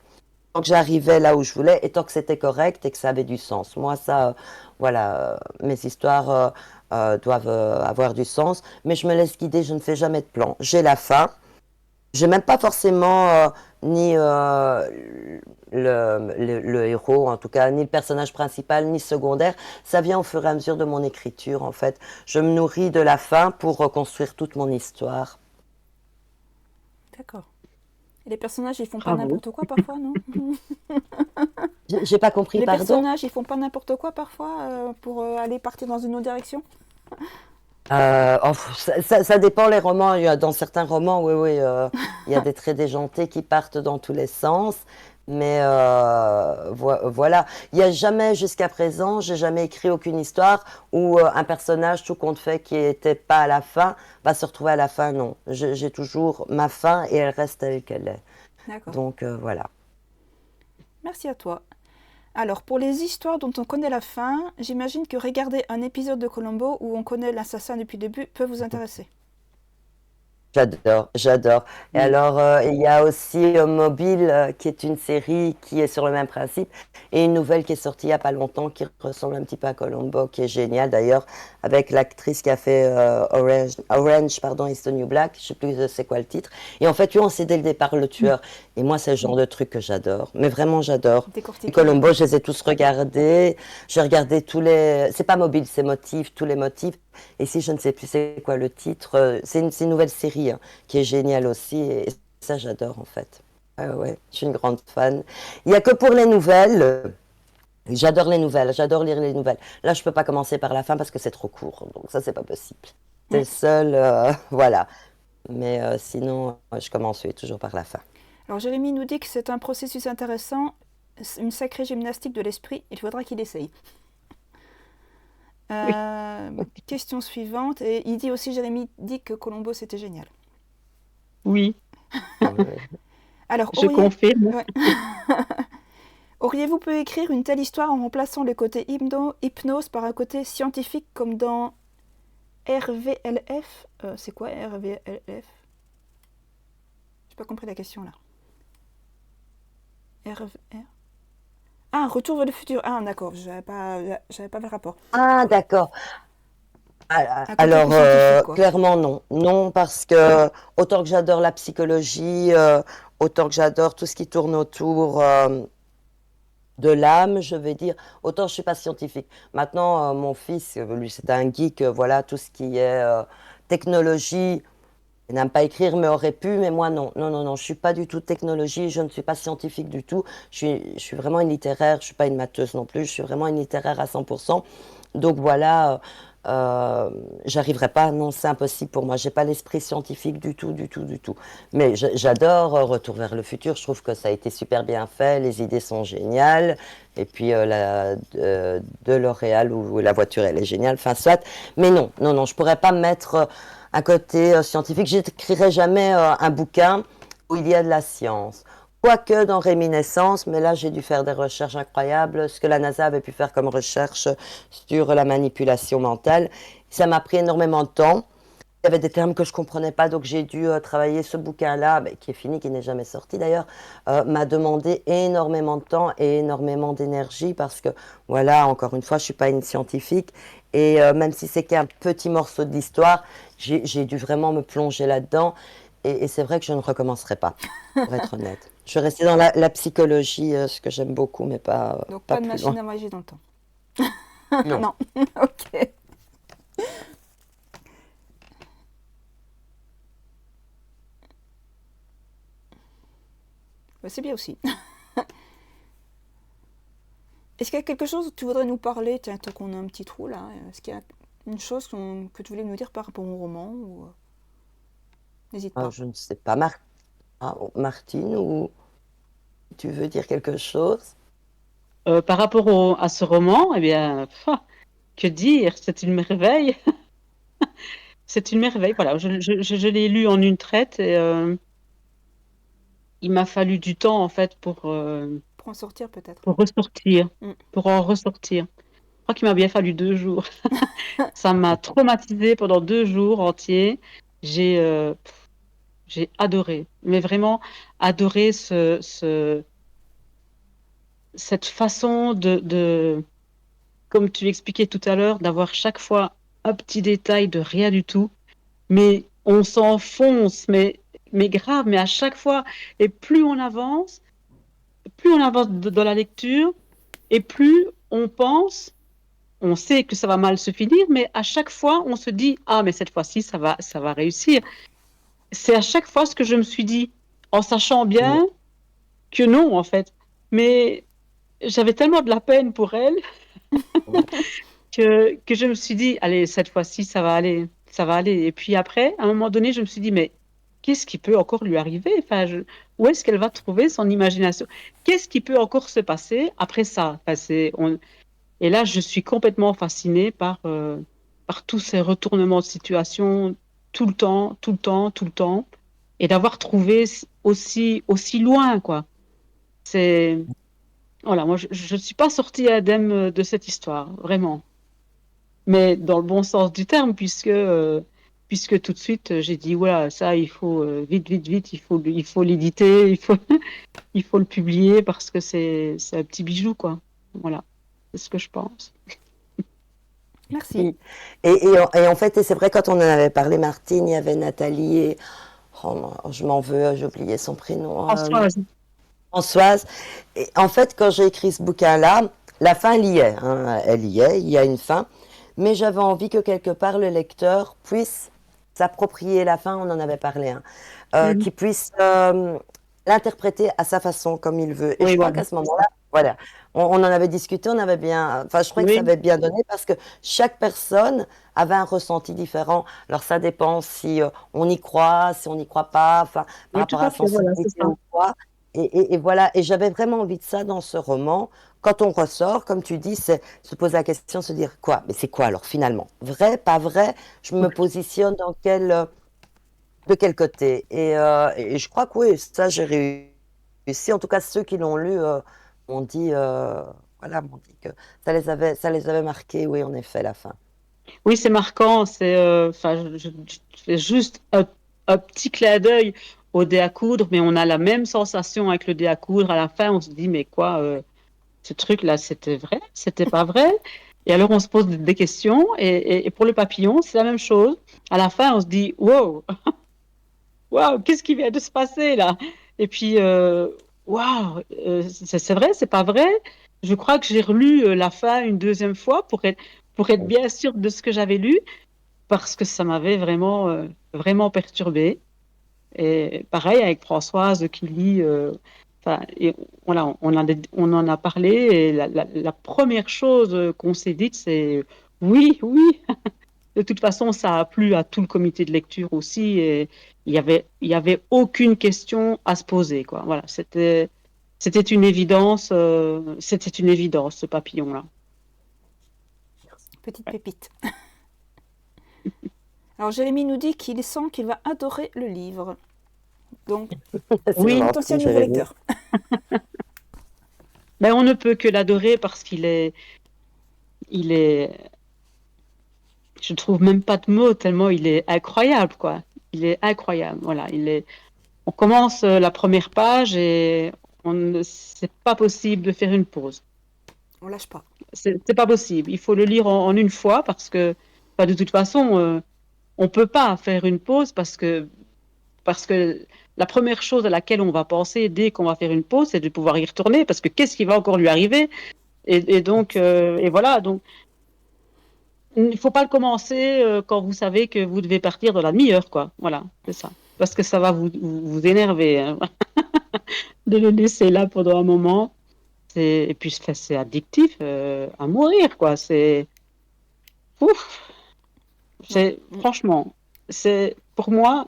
Tant que j'arrivais là où je voulais et tant que c'était correct et que ça avait du sens. Moi, ça, voilà, mes histoires doivent avoir du sens, mais je me laisse guider, je ne fais jamais de plan. J'ai la fin, j'ai même pas forcément ni le héros, en tout cas, ni le personnage principal, ni secondaire. Ça vient au fur et à mesure de mon écriture, en fait. Je me nourris de la fin pour reconstruire toute mon histoire. D'accord. Et les personnages, ils font pas Bravo. n'importe quoi parfois, non? J'ai pas compris, Les pardon. personnages, ils font pas n'importe quoi parfois pour aller partir dans une autre direction? Ça dépend les romans. Dans certains romans, oui, oui, il y a des traits déjantés qui partent dans tous les sens. Mais voilà, il n'y a jamais jusqu'à présent, j'ai jamais écrit aucune histoire où un personnage tout compte fait qui n'était pas à la fin va se retrouver à la fin. Non, j'ai toujours ma fin et elle reste telle qu'elle est. D'accord. Donc voilà. Merci à toi. Alors, pour les histoires dont on connaît la fin, j'imagine que regarder un épisode de Columbo où on connaît l'assassin depuis le début peut vous intéresser. J'adore, j'adore. Et alors, il y a aussi Mobile, qui est une série qui est sur le même principe, et une nouvelle qui est sortie il n'y a pas longtemps, qui ressemble un petit peu à Columbo, qui est géniale d'ailleurs, avec l'actrice qui a fait Orange, pardon, is the New Black, je sais plus c'est quoi le titre. Et en fait, on sait dès le départ le tueur. Et moi, c'est le genre de truc que j'adore. Mais vraiment, j'adore. Et Décortiquer. Columbo, je les ai tous regardés. J'ai regardé tous les... C'est pas Mobile, c'est Motif, tous les motifs. Et si je ne sais plus c'est quoi le titre, c'est une nouvelle série qui est géniale aussi. Et ça, j'adore en fait. Ah ouais, je suis une grande fan. Il n'y a que pour les nouvelles. J'adore les nouvelles, j'adore lire les nouvelles. Là, je ne peux pas commencer par la fin parce que c'est trop court. Donc ça, c'est pas possible. C'est le seul, voilà. Mais sinon, je commence toujours par la fin. Alors, Jérémy nous dit que c'est un processus intéressant, une sacrée gymnastique de l'esprit. Il faudra qu'il essaye. Question suivante. Et il dit aussi, Jérémy dit que Columbo c'était génial. Oui, Alors, je confirme. Ouais. Auriez-vous pu écrire une telle histoire en remplaçant le côté hypnose par un côté scientifique comme dans RVLF? C'est quoi RVLF? J'ai pas compris la question là. Ah, Retour vers le futur. Ah, d'accord, j'avais pas le rapport. Ah, d'accord. côté Alors, plus scientifique, quoi. clairement, non. Non, parce que autant que j'adore la psychologie, autant que j'adore tout ce qui tourne autour de l'âme, je vais dire, autant je suis pas scientifique. Maintenant, mon fils, lui, c'est un geek, voilà, tout ce qui est technologie, il n'aime pas écrire, mais aurait pu, mais moi, non. Non, non, non, je suis pas du tout technologie, je ne suis pas scientifique du tout. Je suis vraiment une littéraire, je suis pas une matheuse non plus, je suis vraiment une littéraire à 100%. Donc voilà, j'arriverai pas, non, c'est impossible pour moi. J'ai pas l'esprit scientifique du tout, du tout, du tout. Mais j'adore Retour vers le futur. Je trouve que ça a été super bien fait. Les idées sont géniales. Et puis la de L'Oréal où la voiture elle est géniale. Enfin soit. Mais non, non, non, je pourrais pas mettre un côté scientifique. J'écrirai jamais un bouquin où il y a de la science. Quoique dans Réminiscence, mais là j'ai dû faire des recherches incroyables, ce que la NASA avait pu faire comme recherche sur la manipulation mentale. Ça m'a pris énormément de temps. Il y avait des termes que je ne comprenais pas, donc j'ai dû travailler ce bouquin-là, qui est fini, qui n'est jamais sorti d'ailleurs, m'a demandé énormément de temps et énormément d'énergie parce que, voilà, encore une fois, je ne suis pas une scientifique. Et même si c'est qu'un petit morceau de l'histoire, j'ai dû vraiment me plonger là-dedans. Et c'est vrai que je ne recommencerai pas, pour être honnête. Je vais rester dans la psychologie, ce que j'aime beaucoup, mais pas, Donc pas pas de plus machine loin. à voyager dans le temps. Non. Non. Ok. Bah, c'est bien aussi. Est-ce qu'il y a quelque chose que tu voudrais nous parler, tant qu'on a un petit trou là? Est-ce qu'il y a une chose que tu voulais nous dire par rapport au roman ou... N'hésite pas. Je ne sais pas, Martine, ou tu veux dire quelque chose? Par rapport à ce roman, eh bien, que dire? C'est une merveille. C'est une merveille. Voilà, je l'ai lu en une traite et il m'a fallu du temps en fait Pour en sortir peut-être. pour ressortir, Mm. pour en ressortir. Je crois qu'il m'a bien fallu 2 jours. Ça m'a traumatisée pendant 2 jours entiers. J'ai j'ai adoré, mais vraiment adoré cette façon comme tu expliquais tout à l'heure, d'avoir chaque fois un petit détail de rien du tout, mais on s'enfonce, mais grave, mais à chaque fois, et plus on avance dans la lecture, et plus on pense, on sait que ça va mal se finir, mais à chaque fois, on se dit, ah, mais cette fois-ci, ça va réussir. C'est à chaque fois ce que je me suis dit en sachant bien que non, en fait. Mais j'avais tellement de la peine pour elle que je me suis dit, allez, cette fois-ci, ça va aller, ça va aller. Et puis après, à un moment donné, je me suis dit, mais qu'est-ce qui peut encore lui arriver? Enfin, où est-ce qu'elle va trouver son imagination? Qu'est-ce qui peut encore se passer après ça? Enfin, et là, je suis complètement fascinée par tous ces retournements de situation tout le temps, tout le temps, tout le temps, et d'avoir trouvé aussi loin, quoi. C'est, voilà, moi, je ne suis pas sortie indemne de cette histoire, vraiment. Mais dans le bon sens du terme, puisque tout de suite, j'ai dit, voilà, ça, il faut vite, vite, vite, il faut l'éditer, il faut le publier parce que c'est un petit bijou, quoi. Voilà, c'est ce que je pense. Merci. Et en fait, et c'est vrai, quand on en avait parlé, Martine, il y avait Nathalie et oh, je m'en veux, j'ai oublié son prénom. Françoise. Françoise. Et en fait, quand j'ai écrit ce bouquin-là, la fin, elle y est. Hein, elle y est, il y a une fin. Mais j'avais envie que quelque part le lecteur puisse s'approprier la fin, on en avait parlé, hein, Mhm. qu'il puisse l'interpréter à sa façon, comme il veut. Et Oui, je crois voilà. qu'à ce moment-là, voilà, on en avait discuté, on avait bien, enfin, je crois que ça Oui, avait bien donné parce que chaque personne avait un ressenti différent. Alors ça dépend si on y croit, si on n'y croit pas, enfin, par oui, tout rapport à à la fait, voilà, c'est sensibilité ça. ou quoi. Et voilà, et j'avais vraiment envie de ça dans ce roman. Quand on ressort, comme tu dis, c'est se poser la question, se dire quoi? Mais c'est quoi alors finalement? Vrai, pas vrai? Je me positionne de quel côté? Et je crois que oui, ça j'ai réussi. En tout cas, ceux qui l'ont lu m'ont dit, voilà, m'ont dit que ça les avait marqués, oui, en effet, la fin. Oui, c'est marquant. Enfin, je fais juste un petit clin d'œil au dé à coudre, mais on a la même sensation avec le dé à coudre. À la fin, on se dit, mais quoi, ce truc-là, c'était vrai? C'était pas vrai? Et alors, on se pose des questions. Et pour le papillon, c'est la même chose. À la fin, on se dit, wow, waouh, qu'est-ce qui vient de se passer là? Et puis, waouh, c'est vrai, c'est pas vrai? Je crois que j'ai relu la fin une deuxième fois pour être bien sûre de ce que j'avais lu, parce que ça m'avait vraiment, vraiment perturbée. Et pareil avec Françoise qui lit. Enfin, et voilà, on en a parlé. Et la première chose qu'on s'est dite, c'est oui, oui. De toute façon, ça a plu à tout le comité de lecture aussi. Et il y avait aucune question à se poser, quoi. Voilà, c'était une évidence. C'était une évidence, ce papillon-là. Petite pépite. Alors Jérémy nous dit qu'il sent qu'il va adorer le livre. Donc, C'est Oui, gentil, potentiel nouveau Jérémy. lecteur. mais on ne peut que l'adorer parce il est, je trouve même pas de mots tellement il est incroyable, quoi. Il est incroyable. Voilà, on commence la première page et c'est pas possible de faire une pause. On lâche pas. C'est pas possible. Il faut le lire en une fois parce que, enfin, de toute façon, on peut pas faire une pause parce que la première chose à laquelle on va penser dès qu'on va faire une pause, c'est de pouvoir y retourner parce que qu'est-ce qui va encore lui arriver? Et donc, et voilà. Donc, il ne faut pas le commencer quand vous savez que vous devez partir dans la demi-heure, quoi. Voilà, c'est ça. Parce que ça va vous énerver, hein, de le laisser là pendant un moment. Et puis, c'est addictif à mourir, quoi. Ouf, Ouais. franchement, pour moi,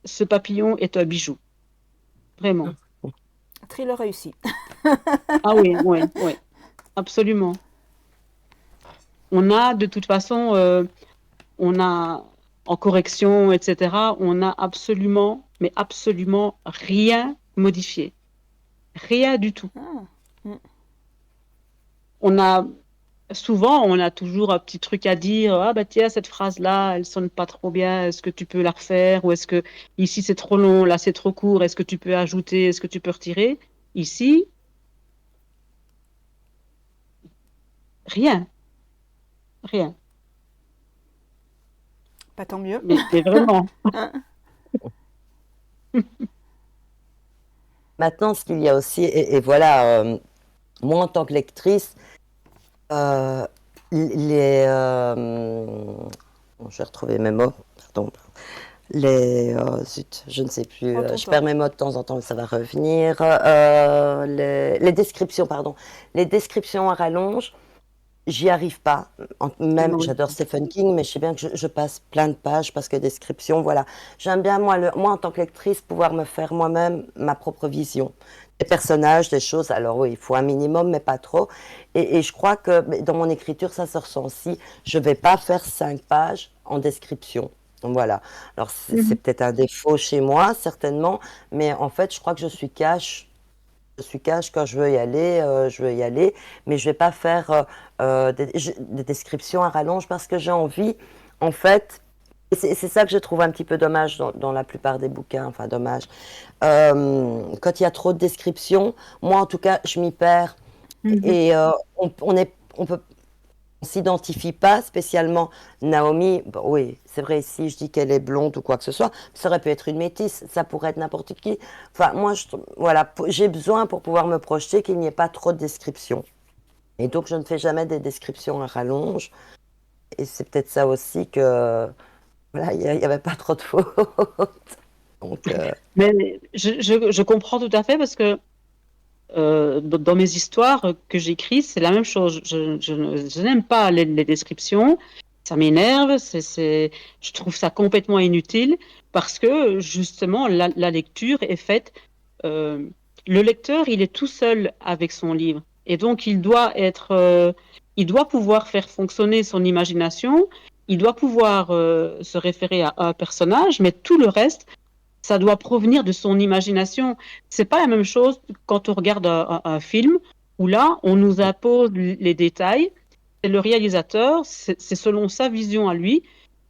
ce papillon est un bijou. Vraiment. Thriller réussi. Ah oui, oui, oui, absolument. On a, de toute façon, on a, en correction, etc., on a absolument, mais absolument rien modifié. Rien du tout. Ah. On a, souvent, on a toujours un petit truc à dire. Ah, bah, tiens, cette phrase-là, elle sonne pas trop bien. Est-ce que tu peux la refaire? Ou est-ce que ici c'est trop long, là c'est trop court? Est-ce que tu peux ajouter? Est-ce que tu peux retirer? Ici, rien, rien. Pas tant mieux. Mais vraiment. Maintenant, ce qu'il y a aussi, et voilà, moi en tant que lectrice, euh, les, bon, je vais retrouver mes mots, pardon. Zut, je ne sais plus. Prends ton Je temps. perds mes mots de temps en temps, mais ça va revenir. Les descriptions, pardon. Les descriptions à rallonge, j'y arrive pas. Même, Oui. j'adore Stephen King, mais je sais bien que je passe plein de pages parce que description, voilà. J'aime bien, moi, en tant que lectrice, pouvoir me faire moi-même ma propre vision. Des personnages, des choses. Alors oui, il faut un minimum, mais pas trop. Et je crois que dans mon écriture, ça se ressent aussi. Je vais pas faire 5 pages en description. Voilà. Alors c'est Mhm. peut-être un défaut chez moi, certainement, mais en fait, je crois que je suis cash. Je suis cash quand je veux y aller, je veux y aller, mais je vais pas faire des descriptions à rallonge parce que j'ai envie, en fait, et c'est ça que je trouve un petit peu dommage dans la plupart des bouquins, enfin dommage. Quand il y a trop de descriptions, moi en tout cas, je m'y perds Mhm. et on peut on s'identifie pas spécialement. Naomi, bon, oui, c'est vrai, si je dis qu'elle est blonde ou quoi que ce soit, ça aurait pu être une métisse, ça pourrait être n'importe qui. Enfin, moi, voilà, j'ai besoin pour pouvoir me projeter qu'il n'y ait pas trop de descriptions. Et donc, je ne fais jamais des descriptions à rallonge. Et c'est peut-être ça aussi que, voilà, il n'y avait pas trop de fautes. Donc, Mais je comprends tout à fait parce que dans mes histoires que j'écris, c'est la même chose. Je n'aime pas les descriptions. Ça m'énerve. Je trouve ça complètement inutile parce que justement, la lecture est faite. euh, le lecteur, il est tout seul avec son livre. Et donc, il doit pouvoir faire fonctionner son imagination. Il doit pouvoir se référer à un personnage, mais tout le reste, ça doit provenir de son imagination. C'est pas la même chose quand on regarde un film où là, on nous impose les détails. C'est le réalisateur, c'est selon sa vision à lui,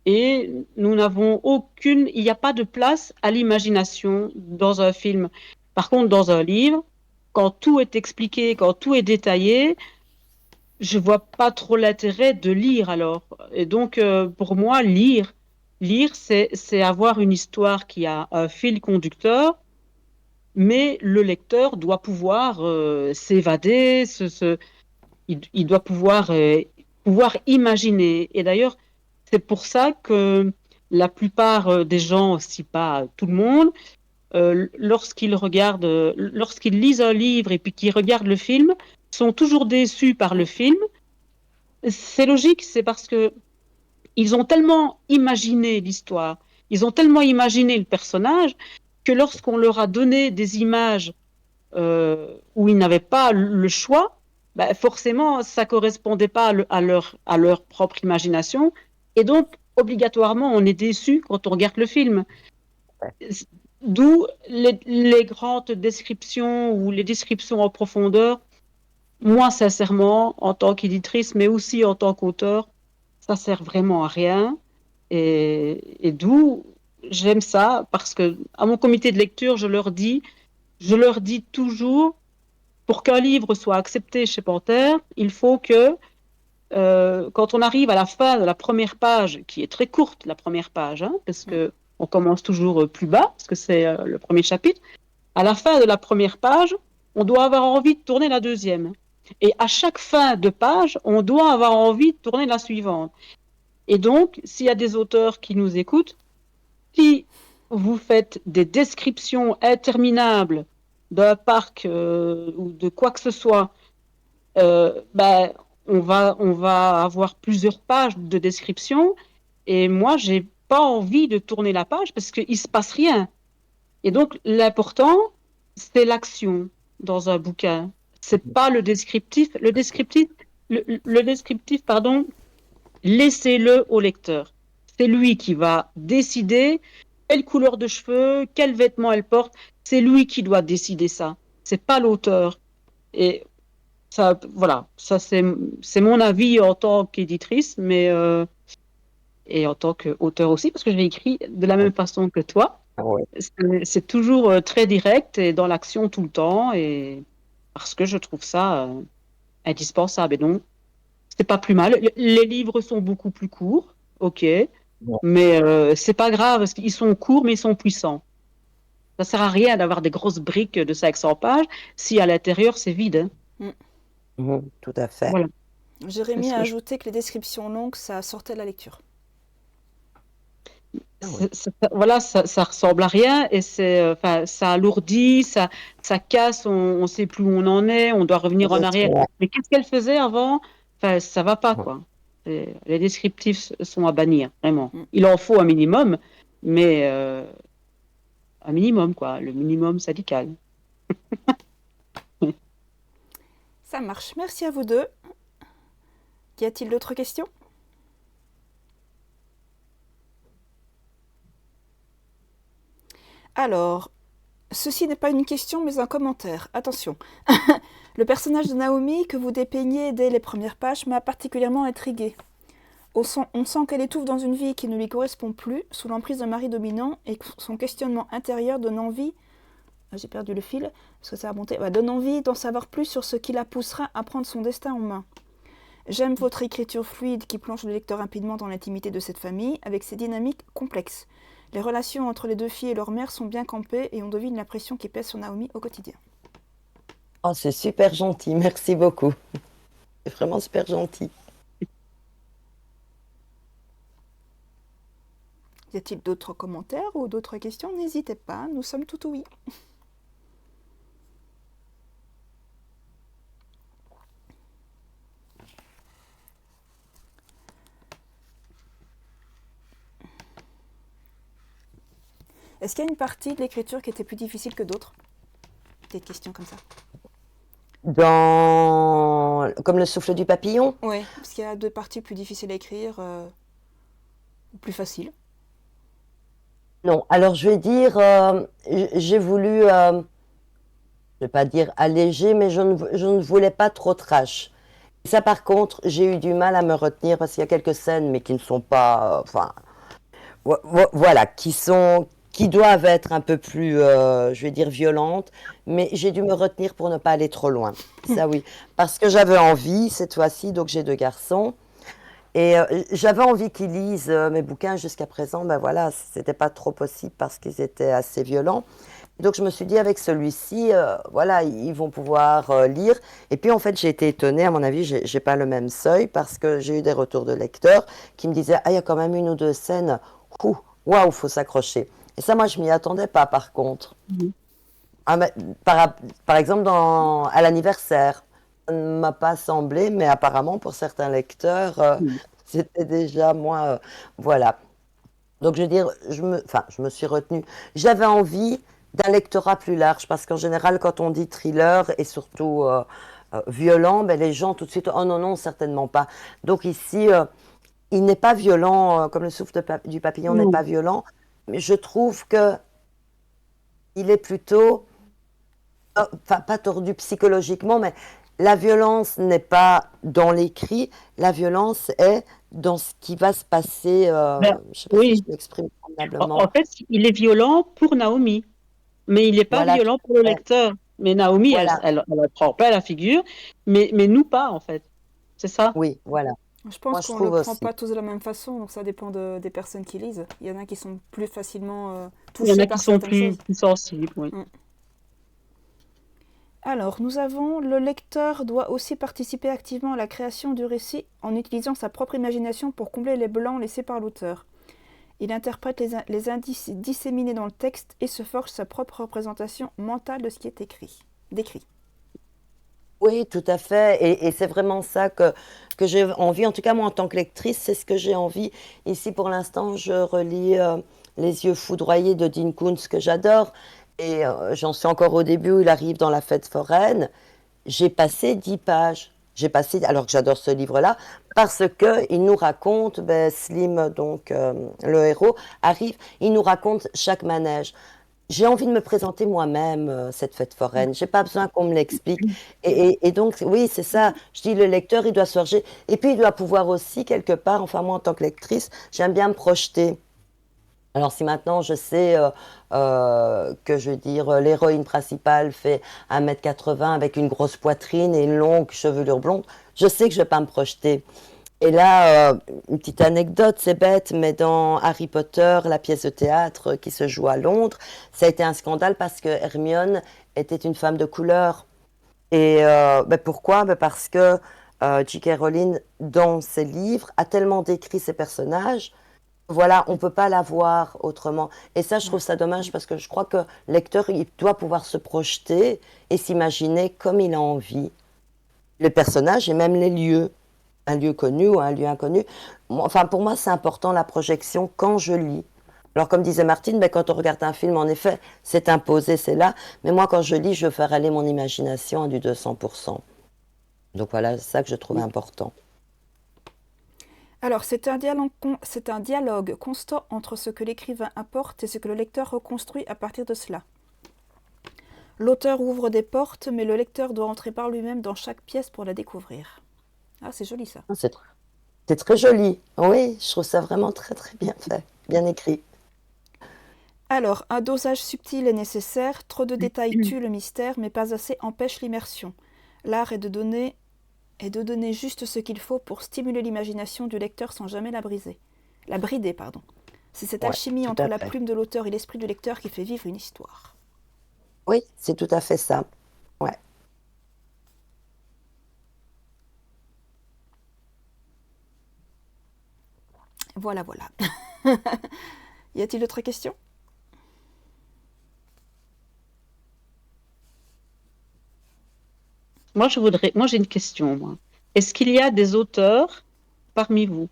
et nous n'avons aucune, il n'y a pas de place à l'imagination dans un film. Par contre, dans un livre, quand tout est expliqué, quand tout est détaillé, je vois pas trop l'intérêt de lire alors. Et donc, pour moi, lire, c'est avoir une histoire qui a un fil conducteur, mais le lecteur doit pouvoir s'évader, il doit pouvoir imaginer. Et d'ailleurs, c'est pour ça que la plupart des gens, si pas tout le monde, lorsqu'ils lisent un livre et puis qu'ils regardent le film, sont toujours déçus par le film. C'est logique, c'est parce que ils ont tellement imaginé l'histoire, ils ont tellement imaginé le personnage que lorsqu'on leur a donné des images où ils n'avaient pas le choix, ben forcément, ça correspondait pas à leur propre imagination. Et donc, obligatoirement, on est déçu quand on regarde le film. D'où les grandes descriptions ou les descriptions en profondeur. Moi, sincèrement, en tant qu'éditrice, mais aussi en tant qu'auteur, ça sert vraiment à rien. Et d'où j'aime ça, parce que à mon comité de lecture, je leur dis toujours, pour qu'un livre soit accepté chez Panthère, il faut que quand on arrive à la fin de la première page, qui est très courte, la première page, hein, parce que on commence toujours plus bas, parce que c'est le premier chapitre, à la fin de la première page, on doit avoir envie de tourner la deuxième. Et à chaque fin de page, on doit avoir envie de tourner la suivante. Et donc, s'il y a des auteurs qui nous écoutent, si vous faites des descriptions interminables d'un parc ou de quoi que ce soit, ben, on va avoir plusieurs pages de description. Et moi, j'ai pas envie de tourner la page parce qu'il se passe rien. Et donc, l'important, c'est l'action dans un bouquin. C'est pas le descriptif. Le descriptif, pardon, laissez-le au lecteur. C'est lui qui va décider quelle couleur de cheveux, quel vêtement elle porte. C'est lui qui doit décider ça. C'est pas l'auteur. Et ça, voilà, ça c'est mon avis en tant qu'éditrice, mais et en tant qu'auteur aussi, parce que j'ai écrit de la même façon que toi. oui. C'est toujours très direct et dans l'action tout le temps, et parce que je trouve ça indispensable. Et donc, c'est pas plus mal. Les livres sont beaucoup plus courts, ok, mais c'est pas grave parce qu'ils sont courts, mais ils sont puissants. Ça sert à rien d'avoir des grosses briques de 500 pages si à l'intérieur c'est vide. Hein. Tout à fait. Voilà. C'est Jérémy ce a que je... ajouté que les descriptions longues, ça sortait de la lecture. Ah oui. Voilà, ça ressemble à rien et enfin, ça alourdit, ça casse, on sait plus où on en est, on doit revenir en arrière. Ouais. Mais qu'est-ce qu'elle faisait avant? Enfin, ça va pas, quoi. Les descriptifs sont à bannir, vraiment. Mm. Il en faut un minimum, mais un minimum, quoi, le minimum syndical. Ça marche. Merci à vous deux. Y a-t-il d'autres questions? Alors, ceci n'est pas une question mais un commentaire. Attention. Le personnage de Naomi que vous dépeignez dès les premières pages m'a particulièrement intriguée. On sent qu'elle étouffe dans une vie qui ne lui correspond plus, sous l'emprise d'un mari dominant, et que son questionnement intérieur donne envie, j'ai perdu le fil, parce que ça a monté, donne envie d'en savoir plus sur ce qui la poussera à prendre son destin en main. J'aime votre écriture fluide qui plonge le lecteur rapidement dans l'intimité de cette famille, avec ses dynamiques complexes. Les relations entre les deux filles et leur mère sont bien campées, et on devine la pression qui pèse sur Naomi au quotidien. Oh, c'est super gentil, merci beaucoup. C'est vraiment super gentil. Y a-t-il d'autres commentaires ou d'autres questions? N'hésitez pas, nous sommes tout oui. Est-ce qu'il y a une partie de l'écriture qui était plus difficile que d'autres? Des questions comme ça. Comme le souffle du papillon? Oui, parce qu'il y a deux parties plus difficiles à écrire ou plus faciles. Non, alors je vais dire, j'ai voulu, je vais pas dire alléger, mais je ne voulais pas trop trash. Ça, par contre, j'ai eu du mal à me retenir parce qu'il y a quelques scènes, mais qui ne sont pas, enfin, voilà, qui doivent être un peu plus, je vais dire, violentes, mais j'ai dû me retenir pour ne pas aller trop loin. Ça, oui, parce que j'avais envie cette fois-ci, donc j'ai deux garçons. Et j'avais envie qu'ils lisent mes bouquins jusqu'à présent, ben voilà, c'était pas trop possible parce qu'ils étaient assez violents. Donc je me suis dit avec celui-ci, voilà, ils vont pouvoir lire. Et puis en fait, j'ai été étonnée, à mon avis, j'ai pas le même seuil parce que j'ai eu des retours de lecteurs qui me disaient, ah, il y a quand même une ou deux scènes, waouh, faut s'accrocher. Et ça, moi, je m'y attendais pas par contre. Mhm. Ah, mais par exemple, à l'anniversaire, ça ne m'a pas semblé, mais apparemment pour certains lecteurs, Mhm. c'était déjà moins. Voilà. Donc je veux dire, enfin, je me suis retenue. J'avais envie d'un lectorat plus large, parce qu'en général, quand on dit thriller et surtout violent, ben, les gens tout de suite, oh non, non, certainement pas. Donc ici, il n'est pas violent, comme le souffle du papillon n'est Non. pas violent, mais je trouve que il est plutôt enfin, pas tordu psychologiquement, mais la violence n'est pas dans l'écrit, la violence est dans ce qui va se passer. Ben, Je ne sais pas si je oui. m'exprime En convenablement. fait, il est violent pour Naomi, mais il n'est pas Voilà, tout violent pour le à fait. lecteur. Mais Naomi, Voilà, elle prend pas la figure, mais nous pas, en fait. C'est ça. oui, voilà. Je pense Moi, je qu'on ne le trouve prend aussi. pas tous de la même façon, donc ça dépend des personnes qui lisent. Il y en a qui sont plus facilement Il y en touchés a qui par sont certaines choses. plus sensibles, oui. Mm. Alors, nous avons le lecteur doit aussi participer activement à la création du récit en utilisant sa propre imagination pour combler les blancs laissés par l'auteur. Il interprète les indices disséminés dans le texte et se forge sa propre représentation mentale de ce qui est décrit. Oui, tout à fait. Et c'est vraiment ça que j'ai envie. En tout cas, moi, en tant que lectrice, c'est ce que j'ai envie. Ici, pour l'instant, je relis Les yeux foudroyés de Dean Koontz, que j'adore. Et j'en suis encore au début où il arrive dans la fête foraine. J'ai passé 10 pages. J'ai passé, alors que j'adore ce livre-là, parce que il nous raconte, ben, Slim, donc le héros, arrive, il nous raconte chaque manège. J'ai envie de me présenter moi-même cette fête foraine. J'ai pas besoin qu'on me l'explique. Et donc, oui, c'est ça. Je dis, le lecteur, il doit se forger. Et puis, il doit pouvoir aussi, quelque part, enfin, moi, en tant que lectrice, j'aime bien me projeter. Alors si maintenant je sais que je veux dire l'héroïne principale fait 1,80 m avec une grosse poitrine et une longue chevelure blonde, je sais que je ne vais pas me projeter. Et là, une petite anecdote, c'est bête, mais dans Harry Potter, la pièce de théâtre qui se joue à Londres, ça a été un scandale parce que Hermione était une femme de couleur. Et ben pourquoi? Ben parce que J.K. Rowling, dans ses livres, a tellement décrit ses personnages Voilà, on ne peut pas l'avoir autrement. Et ça, je trouve ça dommage parce que je crois que le lecteur, il doit pouvoir se projeter et s'imaginer comme il a envie. Les personnages et même les lieux. Un lieu connu ou un lieu inconnu. Enfin, pour moi, c'est important la projection quand je lis. Alors, comme disait Martine, ben, quand on regarde un film, en effet, c'est imposé, c'est là. Mais moi, quand je lis, je veux faire aller mon imagination à du 200%. Donc voilà, c'est ça que je trouve important. Alors, c'est un dialogue constant entre ce que l'écrivain apporte et ce que le lecteur reconstruit à partir de cela. L'auteur ouvre des portes, mais le lecteur doit entrer par lui-même dans chaque pièce pour la découvrir. Ah, c'est joli ça. Ah, c'est très joli. Oui, je trouve ça vraiment très très bien fait, bien écrit. Alors, un dosage subtil est nécessaire, trop de détails tue le mystère, mais pas assez empêche l'immersion. L'art est de donner juste ce qu'il faut pour stimuler l'imagination du lecteur sans jamais la briser. La brider, pardon. C'est cette Ouais, alchimie tout entre à la fait. plume de l'auteur et l'esprit du lecteur qui fait vivre une histoire. Oui, c'est tout à fait ça. Ouais. Voilà, voilà. Y a-t-il d'autres questions? Moi, j'ai une question, moi. Est-ce qu'il y a des auteurs parmi vous?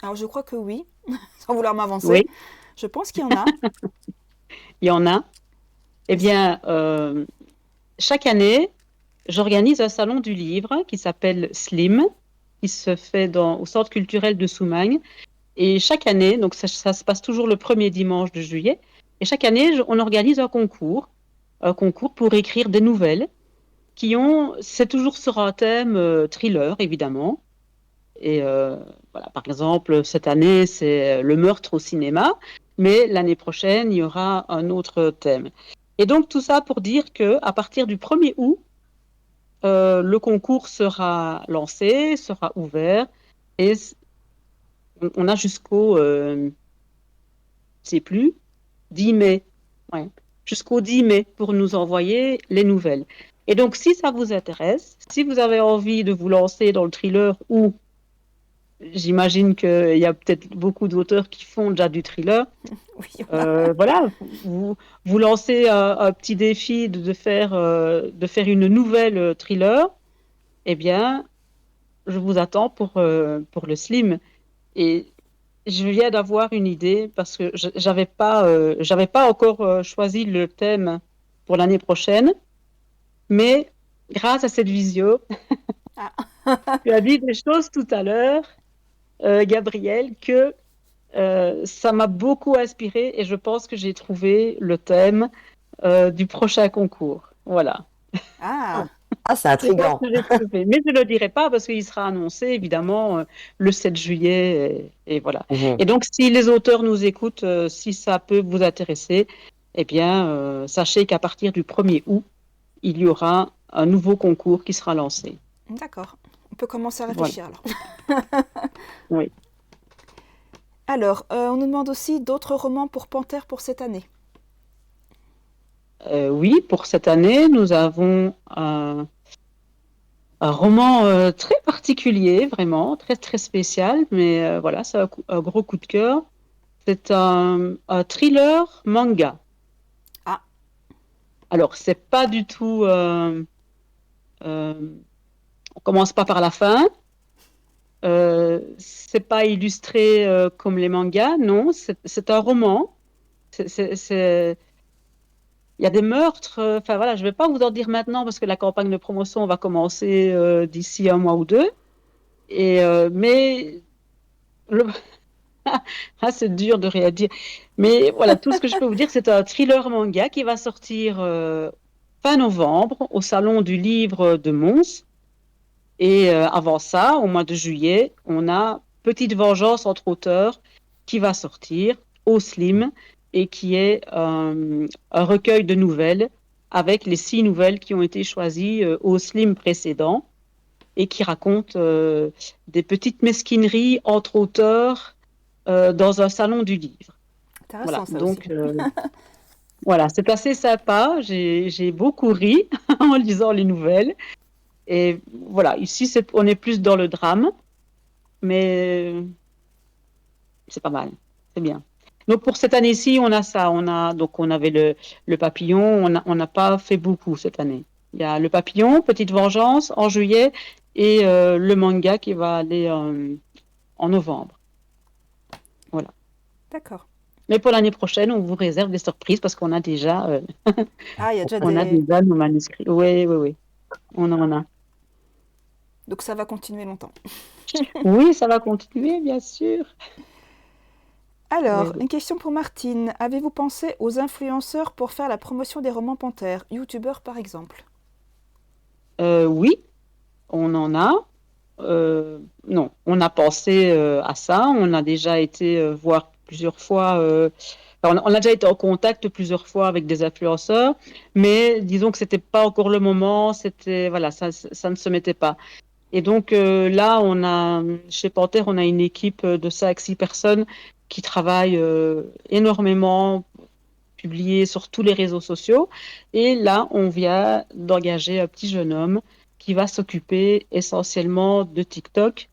Alors, je crois que oui, sans vouloir m'avancer. Oui, Je pense qu'il y en a. il y en a. Eh bien, chaque année, j'organise un salon du livre qui s'appelle Slim, qui se fait au Centre culturel de Soumagne. Et chaque année, donc ça se passe toujours le premier dimanche de juillet, et chaque année, on organise un concours pour écrire des nouvelles c'est toujours sur un thème thriller, évidemment. Et voilà, par exemple, cette année, c'est le meurtre au cinéma, mais l'année prochaine, il y aura un autre thème. Et donc, tout ça pour dire que à partir du 1er août, le concours sera lancé, sera ouvert, et on a jusqu'au, je sais plus, 10 mai. Ouais. Jusqu'au 10 mai pour nous envoyer les nouvelles. Et donc, si ça vous intéresse, si vous avez envie de vous lancer dans le thriller ou j'imagine qu'il y a peut-être beaucoup d'auteurs qui font déjà du thriller. Oui, il y en a. Voilà, vous lancez un petit défi de faire une nouvelle thriller. Eh bien, je vous attends pour le Slim. Et je viens d'avoir une idée parce que j'avais pas encore choisi le thème pour l'année prochaine. Mais grâce à cette visio, Ah. tu as dit des choses tout à l'heure, Gabriel, que ça m'a beaucoup inspiré et je pense que j'ai trouvé le thème du prochain concours. Voilà. Ah. Ah, c'est C'est ça intriguant. que j'ai trouvé. Mais je ne le dirai pas parce qu'il sera annoncé évidemment le 7 juillet et voilà. Mhm. Et donc si les auteurs nous écoutent, si ça peut vous intéresser, eh bien sachez qu'à partir du 1er août, il y aura un nouveau concours qui sera lancé. D'accord. On peut commencer à Voilà. réfléchir alors. Oui. Alors, on nous demande aussi d'autres romans pour Panthère pour cette année. Oui, pour cette année, nous avons un roman très particulier, vraiment, très très spécial, mais voilà, c'est un gros coup de cœur. C'est un thriller manga. Ah. Alors, c'est pas du tout. On commence pas par la fin. C'est pas illustré comme les mangas, non. C'est un roman. Il y a des meurtres. Enfin voilà, je vais pas vous en dire maintenant parce que la campagne de promotion va commencer d'ici un mois ou deux. Mais ah, c'est dur de rien dire. Mais voilà, tout ce que je peux vous dire, c'est un thriller manga qui va sortir fin novembre au Salon du Livre de Mons. Et avant ça, au mois de juillet, on a Petite Vengeance entre auteurs qui va sortir au Slim et qui est un recueil de nouvelles avec les 6 nouvelles qui ont été choisies au Slim précédent et qui racontent des petites mesquineries entre auteurs dans un salon du livre. Voilà, Intéressant ça aussi. donc voilà, c'est assez sympa. J'ai beaucoup ri en lisant les nouvelles. Et voilà, ici, on est plus dans le drame, mais c'est pas mal, c'est bien. Donc pour cette année-ci, on a ça. On avait le papillon. On n'a pas fait beaucoup cette année. Il y a le papillon, Petite Vengeance en juillet et le manga qui va aller en novembre. Voilà. D'accord. Mais pour l'année prochaine, on vous réserve des surprises parce qu'on a déjà, Ah, il y a déjà on a déjà nos manuscrits. Oui, oui, oui. On en a. Donc ça va continuer longtemps. Oui, ça va continuer, bien sûr. Alors, Oui, oui. une question pour Martine. Avez-vous pensé aux influenceurs pour faire la promotion des romans panthères, youtubeurs par exemple? Oui, on en a. Non, on a pensé à ça. On a déjà été voir plusieurs fois. On a déjà été en contact plusieurs fois avec des influenceurs, mais disons que c'était pas encore le moment. C'était voilà, ça ne se mettait pas. Et donc là, chez Panthère, on a une équipe de 5-6 personnes qui travaillent énormément, publiées sur tous les réseaux sociaux. Et là, on vient d'engager un petit jeune homme qui va s'occuper essentiellement de TikTok,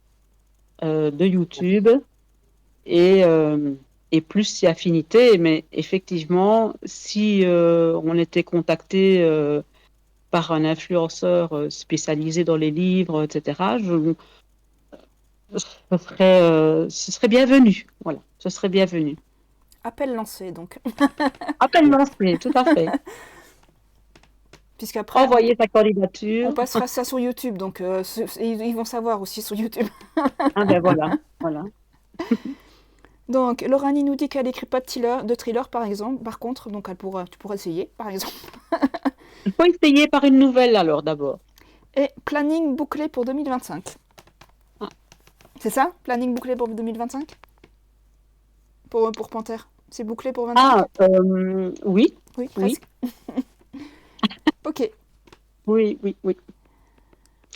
de YouTube et, euh, et plus si affinité. Mais effectivement, si on était contacté par un influenceur spécialisé dans les livres, etc., ce serait bienvenu. Voilà, ce serait bienvenu. Appel lancé donc. Appel lancé, tout à fait. Puisqu'après, Envoyer sa on candidature. passera ça sur YouTube, donc ils vont savoir aussi sur YouTube. Ah ben voilà, voilà. Donc, Loranie nous dit qu'elle n'écrit pas de thriller, par exemple. Par contre, donc tu pourras essayer, par exemple. Il faut essayer par une nouvelle alors d'abord. Et planning bouclé pour 2025. Ah. C'est ça? Planning bouclé pour 2025? Pour Panthère. C'est bouclé pour 25? Ah, oui, Oui, oui, presque. Ok. oui, oui, oui.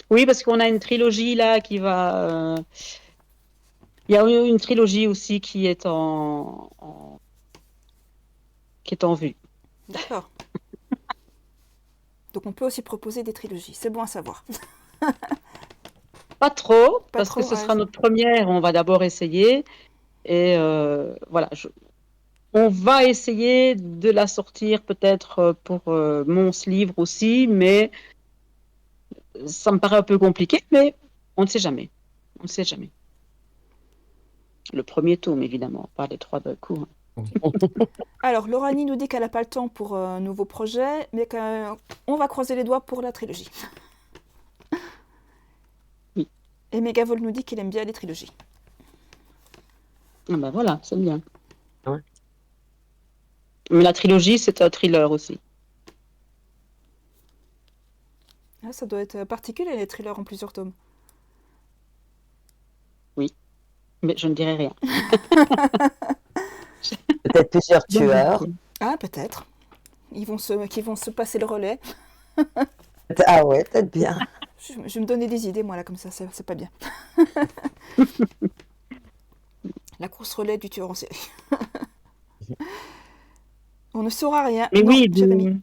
Oui, parce qu'on a une trilogie là qui va. Il y a une trilogie aussi qui est en vue. D'accord. Donc on peut aussi proposer des trilogies. C'est bon à savoir. Pas trop, Pas parce trop, que ce ouais. sera notre première. On va d'abord essayer. Et voilà, on va essayer de la sortir peut-être pour mon livre aussi, mais ça me paraît un peu compliqué, mais on ne sait jamais. On ne sait jamais. Le premier tome, évidemment, pas les 3 d'un coup. Alors, Loranie nous dit qu'elle n'a pas le temps pour un nouveau projet, mais qu'on va croiser les doigts pour la trilogie. Oui. Et Megavol nous dit qu'il aime bien les trilogies. Ah ben voilà, c'est bien. Ouais. Mais la trilogie, c'est un thriller aussi. Ah, ça doit être particulier, les thrillers en plusieurs tomes. Mais je ne dirai rien. Peut-être plusieurs tueurs. Ah, peut-être. Qui vont se passer le relais. Ah ouais, peut-être bien. Je vais me donner des idées, moi, là, comme ça, c'est pas bien. La course relais du tueur en série. On ne saura rien. Mais non, oui, Jérémy.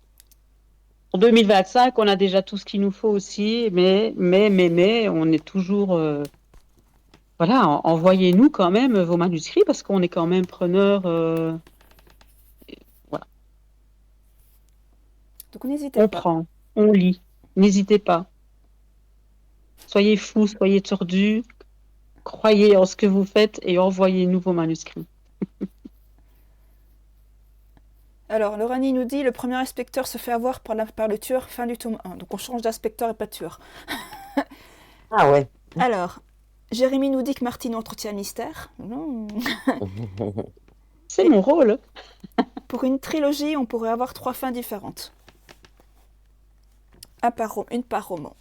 pour 2025, on a déjà tout ce qu'il nous faut aussi, mais on est toujours... voilà, envoyez-nous quand même vos manuscrits parce qu'on est quand même preneurs. Voilà, Donc n'hésitez on pas. prend, on lit. N'hésitez pas. Soyez fous, soyez tordus, croyez en ce que vous faites et envoyez-nous vos manuscrits. Alors, Loranie nous dit le premier inspecteur se fait avoir par le tueur, fin du tome 1. Donc on change d'inspecteur et pas de tueur. Ah ouais. Alors, Jérémy nous dit que Martine entretient le mystère. C'est mon rôle. Pour une trilogie, on pourrait avoir 3 fins différentes. Une par roman.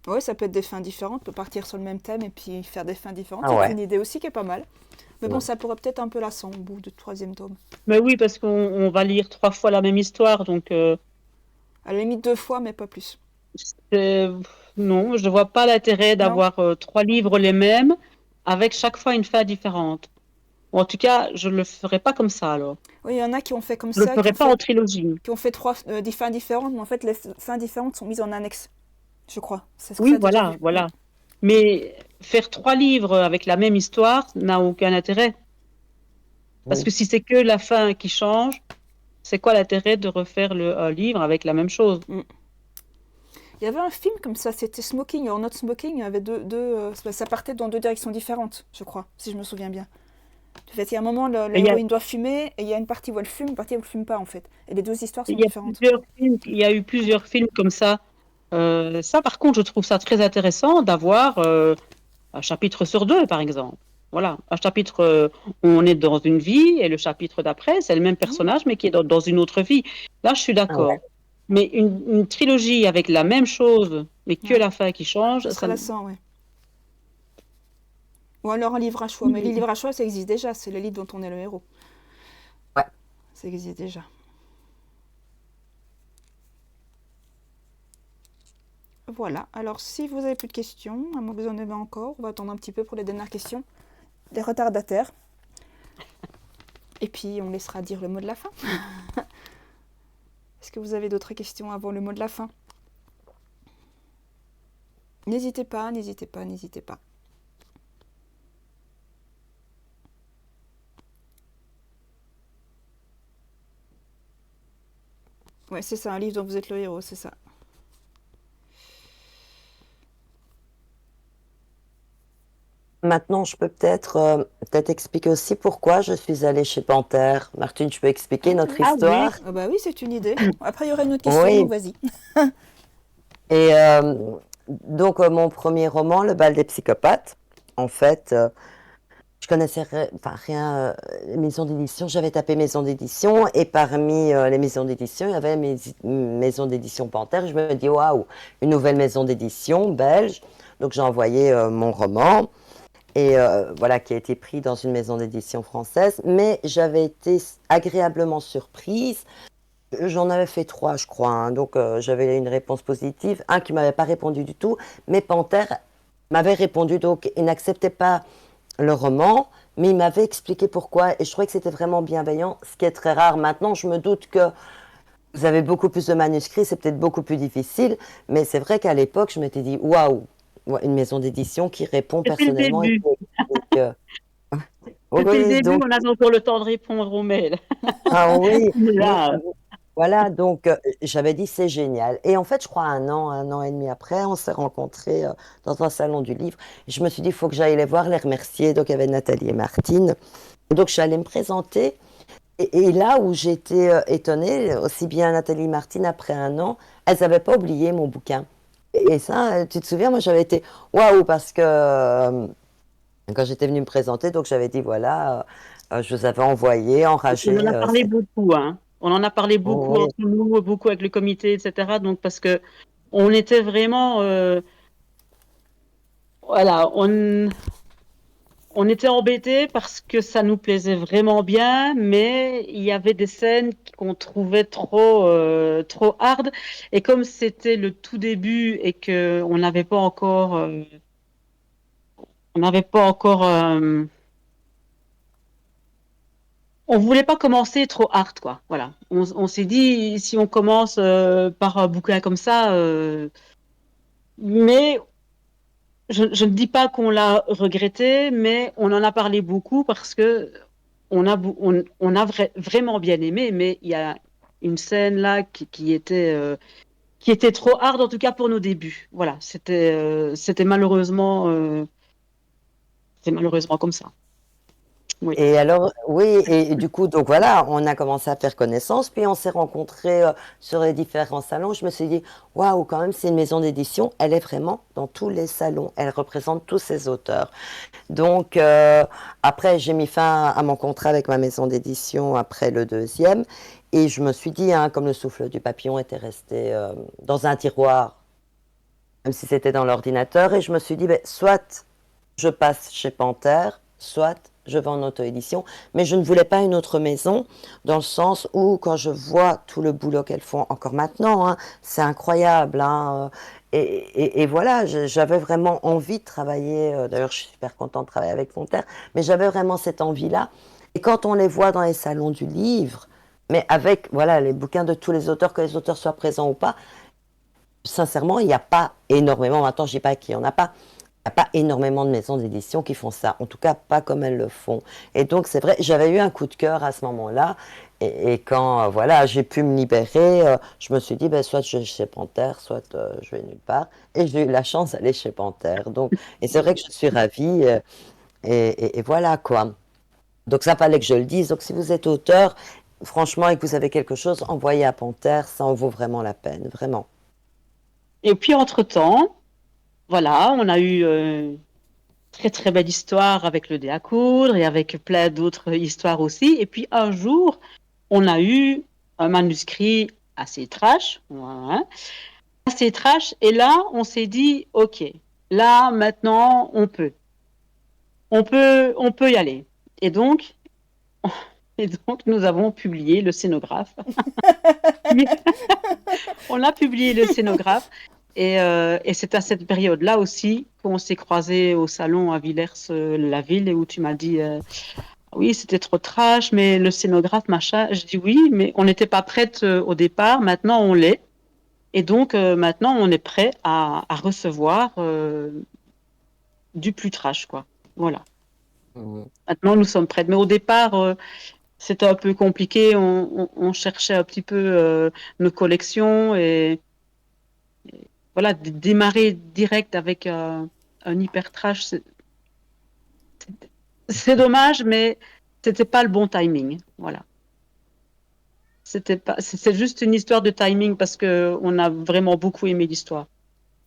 Oui, ça peut être des fins différentes. On peut partir sur le même thème et puis faire des fins différentes. Ah C'est ouais. une idée aussi qui est pas mal. Mais bon, Ouais. ça pourrait peut-être un peu lassant au bout du 3e tome. Mais oui, parce qu'on va lire 3 fois la même histoire, donc À la limite 2 fois, mais pas plus. non, je ne vois pas l'intérêt d'avoir 3 livres les mêmes avec chaque fois une fin différente. Ou en tout cas, je ne le ferai pas comme ça alors. Oui, il y en a qui ont fait comme Je ne ça, le ferai pas en trilogie. qui ont fait 3 des fins différentes, mais en fait, les fins différentes sont mises en annexe. Je crois. C'est ce que Oui, ça a déjà vu. voilà. Mais faire 3 livres avec la même histoire n'a aucun intérêt. Parce Oui. que si c'est que la fin qui change, c'est quoi l'intérêt de refaire un livre avec la même chose? Il y avait un film comme ça, c'était Smoking or Not Smoking. Il y avait ça partait dans deux directions différentes, je crois, si je me souviens bien. En fait, il y a un moment, Il y a, l'héroïne doit fumer, et il y a une partie où elle fume, une partie où elle fume pas, en fait. Et les deux histoires sont il y a différentes. plusieurs films, il y a eu plusieurs films comme ça. Ça, par contre, je trouve ça très intéressant d'avoir un chapitre sur deux, par exemple. Voilà, un chapitre où on est dans une vie et le chapitre d'après, c'est le même personnage, mais qui est dans une autre vie. Là, je suis Ah ouais. d'accord. Mais une trilogie avec la même chose, mais que Ouais. la fin qui change, Ce ça serait lassant, ouais. Ou alors un livre à choix. Mais les livres à choix, ça existe déjà. C'est le livre dont on est le héros. Ouais. Ça existe déjà. Voilà. Alors, si vous avez plus de questions, à moins que vous en avez encore, on va attendre un petit peu pour les dernières questions. Les retardataires. Et puis, on laissera dire le mot de la fin. Est-ce que vous avez d'autres questions avant le mot de la fin? N'hésitez pas, n'hésitez pas, n'hésitez pas. Ouais, c'est ça, un livre dont vous êtes le héros, c'est ça. Maintenant, je peux peut-être expliquer aussi pourquoi je suis allée chez Panthère. Martine, tu peux expliquer notre Ah oui. histoire? Ah bah oui, c'est une idée. Après, il y aura une autre question, Oui. donc vas-y. Et donc, mon premier roman, Le bal des psychopathes, en fait, je connaissais rien, les maisons d'édition. J'avais tapé maison d'édition et parmi les maisons d'édition, il y avait maison d'édition Panthère. Je me dis, waouh, une nouvelle maison d'édition belge. Donc, j'ai envoyé mon roman. Et voilà, qui a été pris dans une maison d'édition française. Mais j'avais été agréablement surprise. J'en avais fait 3, je crois, hein. Donc j'avais une réponse positive. Un qui ne m'avait pas répondu du tout, mais Panthère m'avait répondu. Donc il n'acceptait pas le roman, mais il m'avait expliqué pourquoi. Et je trouvais que c'était vraiment bienveillant, ce qui est très rare. Maintenant, je me doute que vous avez beaucoup plus de manuscrits, c'est peut-être beaucoup plus difficile. Mais c'est vrai qu'à l'époque, je m'étais dit, waouh, une maison d'édition qui répond Depuis le personnellement et début. qui explique. Depuis le Oui, début, donc, on a encore le temps de répondre aux mails. ah oui, mais Là, voilà, donc j'avais dit c'est génial. Et en fait, je crois un an et demi après, on s'est rencontrés dans un salon du livre. Et je me suis dit, il faut que j'aille les voir, les remercier. Donc il y avait Nathalie et Martine. Donc je suis allée me présenter. Et là où j'étais étonnée, aussi bien Nathalie et Martine, après un an, elles n'avaient pas oublié mon bouquin. Et ça, tu te souviens, moi j'avais été waouh, parce que quand j'étais venue me présenter, donc j'avais dit voilà, je vous avais envoyé, on en enragé. a parlé beaucoup, hein. On en a parlé beaucoup Oui. entre nous, beaucoup avec le comité, etc. Donc, parce que on était vraiment, voilà, on était embêtés parce que ça nous plaisait vraiment bien, mais il y avait des scènes qu'on trouvait trop hard. Et comme c'était le tout début et que on n'avait pas encore, on voulait pas commencer trop hard, quoi. Voilà. On s'est dit, si on commence par un bouquin comme ça, mais je ne dis pas qu'on l'a regretté, mais on en a parlé beaucoup parce que on a vraiment bien aimé, mais il y a une scène là qui était trop hard, en tout cas pour nos débuts. Voilà, c'est malheureusement comme ça. Oui. Et alors, oui, et du coup, donc voilà, on a commencé à faire connaissance, puis on s'est rencontrés sur les différents salons. Je me suis dit, waouh, quand même, c'est une maison d'édition, elle est vraiment dans tous les salons, elle représente tous ses auteurs. Donc, après, j'ai mis fin à mon contrat avec ma maison d'édition après le deuxième, et je me suis dit, hein, comme le souffle du papillon était resté dans un tiroir, même si c'était dans l'ordinateur, et je me suis dit, ben, soit je passe chez Panthère, soit je vais en auto-édition, mais je ne voulais pas une autre maison, dans le sens où, quand je vois tout le boulot qu'elles font encore maintenant, hein, c'est incroyable, hein, et voilà, j'avais vraiment envie de travailler, d'ailleurs je suis super contente de travailler avec Panthère, mais j'avais vraiment cette envie-là, et quand on les voit dans les salons du livre, mais avec voilà, les bouquins de tous les auteurs, que les auteurs soient présents ou pas, sincèrement, il n'y a pas énormément, maintenant je ne dis pas qu'il n'y en a pas, n'y a pas énormément de maisons d'édition qui font ça, en tout cas pas comme elles le font. Et donc c'est vrai, j'avais eu un coup de cœur à ce moment-là, et quand voilà, j'ai pu me libérer, je me suis dit, ben, soit je vais chez Panthère, soit je vais nulle part, et j'ai eu la chance d'aller chez Panthère. Donc, et c'est vrai que je suis ravie, et voilà quoi. Donc ça fallait que je le dise. Donc si vous êtes auteur, franchement, et que vous avez quelque chose, envoyez à Panthère, ça en vaut vraiment la peine, vraiment. Et puis, entre-temps, voilà, on a eu très très belle histoire avec le dé à coudre et avec plein d'autres histoires aussi. Et puis un jour, on a eu un manuscrit assez trash, voilà, assez trash. Et là, on s'est dit, ok, là maintenant, on peut y aller. Et donc, et donc, nous avons publié le scénographe. On a publié le scénographe. Et c'est à cette période-là aussi qu'on s'est croisés au salon à Villers-la-Ville, et où tu m'as dit, oui, c'était trop trash, mais le scénographe, machin. Je dis oui, mais on n'était pas prête au départ. Maintenant, on l'est. Et donc, maintenant, on est prêt à recevoir du plus trash, quoi. Voilà. Mhm. Maintenant, nous sommes prêts. Mais au départ, c'était un peu compliqué. On cherchait un petit peu nos collections, et voilà, démarrer direct avec un hyper trash, c'est dommage, mais c'était pas le bon timing. Voilà. C'est juste une histoire de timing, parce que on a vraiment beaucoup aimé l'histoire.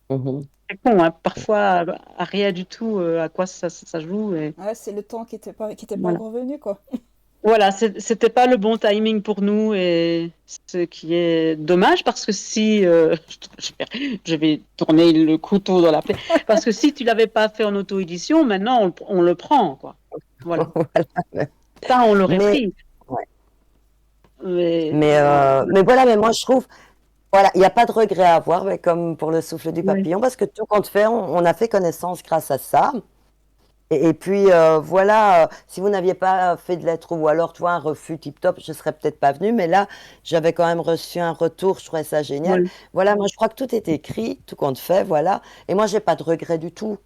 Mhm. C'est con, hein, parfois, à rien du tout à quoi ça joue. Et Ouais, c'est le temps qui était pas voilà. encore venu, quoi. Voilà, c'était pas le bon timing pour nous, et ce qui est dommage, parce que si je vais tourner le couteau dans la plaie, parce que si tu l'avais pas fait en auto-édition, maintenant on le prend, quoi. Voilà, Voilà. ça on l'aurait Mais, pris. ouais. Mais Mais voilà, mais moi je trouve, voilà, il n'y a pas de regret à avoir, mais comme pour le souffle du ouais. papillon, parce que tout compte fait, on a fait connaissance grâce à ça. Et puis voilà, si vous n'aviez pas fait de lettre ou alors tu vois un refus tip top, je serais peut-être pas venue, mais là j'avais quand même reçu un retour, je trouvais ça génial. Ouais. Voilà, moi je crois que tout est écrit, tout compte fait, voilà. Et moi j'ai pas de regret du tout.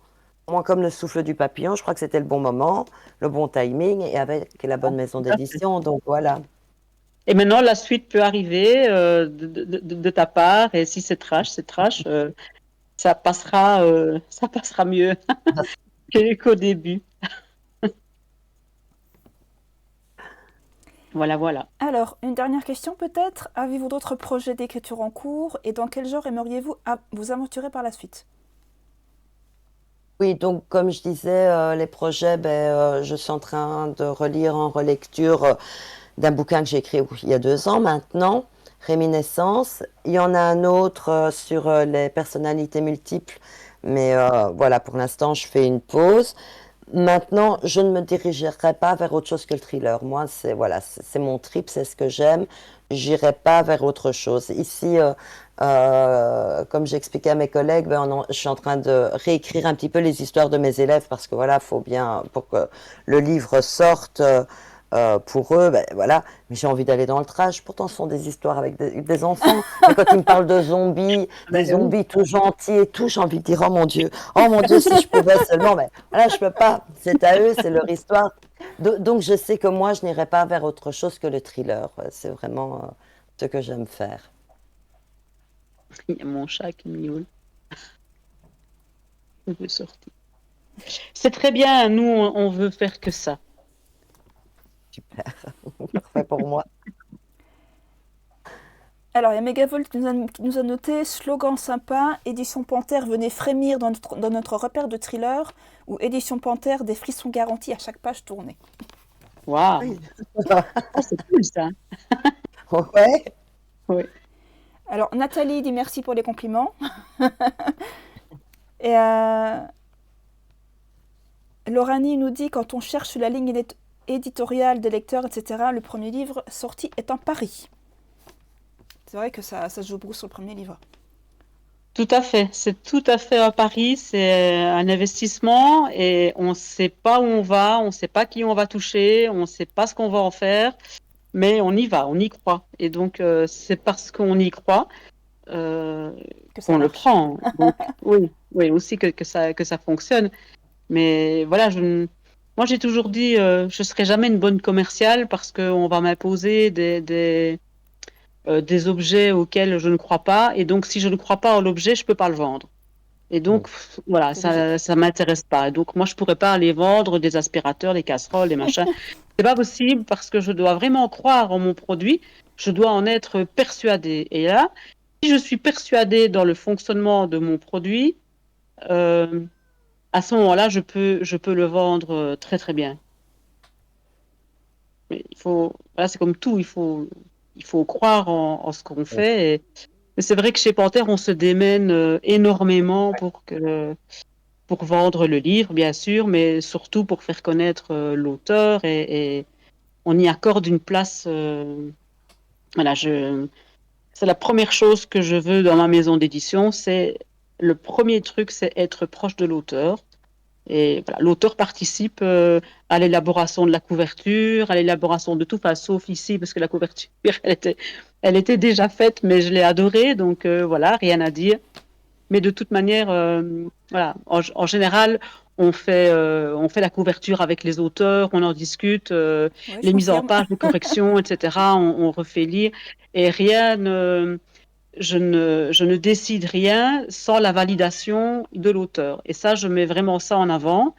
Moi comme le souffle du papillon, je crois que c'était le bon moment, le bon timing et avec la bonne maison Tout à fait. d'édition, donc voilà. Et maintenant la suite peut arriver de ta part, et si c'est trash, ça passera mieux qu'au début. Voilà, voilà. Alors, une dernière question peut-être. Avez-vous d'autres projets d'écriture en cours et dans quel genre aimeriez-vous vous aventurer par la suite? Oui, donc comme je disais, les projets, ben, je suis en train de relire en relecture d'un bouquin que j'ai écrit il y a 2 ans maintenant, Réminiscence. Il y en a un autre sur les personnalités multiples, mais voilà, pour l'instant, je fais une pause. Maintenant, je ne me dirigerai pas vers autre chose que le thriller. Moi, c'est voilà, c'est mon trip, c'est ce que j'aime. J'irai pas vers autre chose. Ici, comme j'expliquais à mes collègues, ben, je suis en train de réécrire un petit peu les histoires de mes élèves parce que voilà, faut bien pour que le livre sorte. Pour eux, ben, voilà, mais j'ai envie d'aller dans le trash. Pourtant, ce sont des histoires avec des enfants. Mais quand ils me parlent de zombies, des Ben oui. zombies tout gentils et tout, j'ai envie de dire, oh mon Dieu, si je pouvais seulement, mais voilà, je peux pas. C'est à eux, c'est leur histoire. Donc, je sais que moi, je n'irai pas vers autre chose que le thriller. C'est vraiment ce que j'aime faire. Il y a mon chat qui miaule. Il veut sortir. C'est très bien, nous, on veut faire que ça. Super, parfait pour moi. Alors, il y a Megavolt qui nous a noté slogan sympa, édition Panthère, venez frémir dans notre repère de thriller, ou édition Panthère, des frissons garantis à chaque page tournée. Waouh, Oui. ah, c'est cool ça. Ouais. Oui. Alors, Nathalie dit merci pour les compliments. Et Lauranie nous dit quand on cherche la ligne éditoriale des lecteurs, etc., le premier livre sorti est un pari. C'est vrai que ça se joue beaucoup sur le premier livre. Tout à fait, c'est tout à fait un pari, c'est un investissement, et on ne sait pas où on va, on ne sait pas qui on va toucher, on ne sait pas ce qu'on va en faire, mais on y va, on y croit. Et donc, c'est parce qu'on y croit Que ça qu'on le marche. prend. Donc, oui, oui, aussi que ça fonctionne. Mais voilà, moi j'ai toujours dit, je serai jamais une bonne commerciale parce qu'on va m'imposer des objets auxquels je ne crois pas. Et donc, si je ne crois pas en l'objet, je peux pas le vendre. Et donc, voilà, C'est logique. ça m'intéresse pas. Et donc, moi, je pourrais pas aller vendre des aspirateurs, des casseroles, des machins. C'est pas possible parce que je dois vraiment croire en mon produit. Je dois en être persuadée. Et là, si je suis persuadée dans le fonctionnement de mon produit, à ce moment-là, je peux le vendre très, très bien. Mais voilà, c'est comme tout, il faut croire en ce qu'on fait. Mais c'est vrai que chez Panther, on se démène énormément pour vendre le livre, bien sûr, mais surtout pour faire connaître l'auteur et on y accorde une place. Voilà, c'est la première chose que je veux dans ma maison d'édition. Le premier truc, c'est être proche de l'auteur. Et voilà, l'auteur participe à l'élaboration de la couverture, à l'élaboration de tout, enfin, sauf ici, parce que la couverture, elle était déjà faite, mais je l'ai adorée, donc voilà, rien à dire. Mais de toute manière, voilà, en général, on fait la couverture avec les auteurs, on en discute, Oui, je les mises en confirme. page, les corrections, etc. On refait lire, et je ne décide rien sans la validation de l'auteur. Et ça, je mets vraiment ça en avant.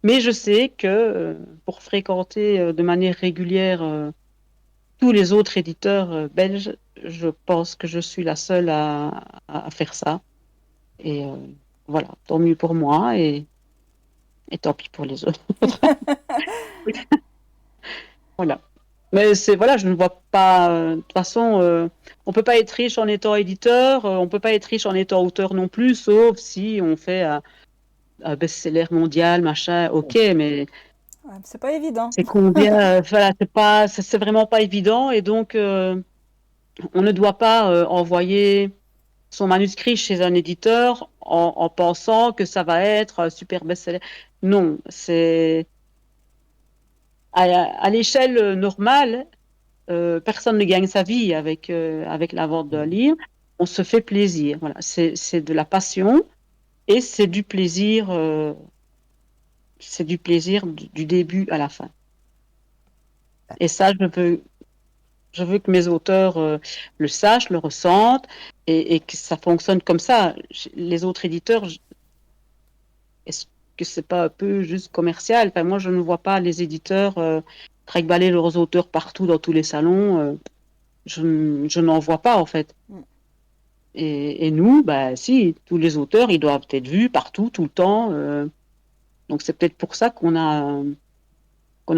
Mais je sais que pour fréquenter de manière régulière tous les autres éditeurs belges, je pense que je suis la seule à faire ça. Et voilà, tant mieux pour moi et tant pis pour les autres. Voilà. Mais voilà, je ne vois pas. De toute façon, on peut pas être riche en étant éditeur, on peut pas être riche en étant auteur non plus, sauf si on fait un best-seller mondial, machin. Ok, mais Ouais, c'est pas évident. c'est combien voilà, c'est vraiment pas évident et donc on ne doit pas envoyer son manuscrit chez un éditeur en pensant que ça va être un super best-seller. Non, c'est à l'échelle normale, personne ne gagne sa vie avec la vente d'un livre. On se fait plaisir. Voilà, c'est de la passion et c'est du plaisir du début à la fin. Et ça, je veux que mes auteurs le sachent, le ressentent et que ça fonctionne comme ça. Les autres éditeurs, est-ce que c'est pas un peu juste commercial? Enfin, moi, je ne vois pas les éditeurs trimballer leurs auteurs partout dans tous les salons. Je n'en vois pas, en fait. Mm. Et nous, bah, si, tous les auteurs, ils doivent être vus partout, tout le temps. Donc, c'est peut-être pour ça qu'on a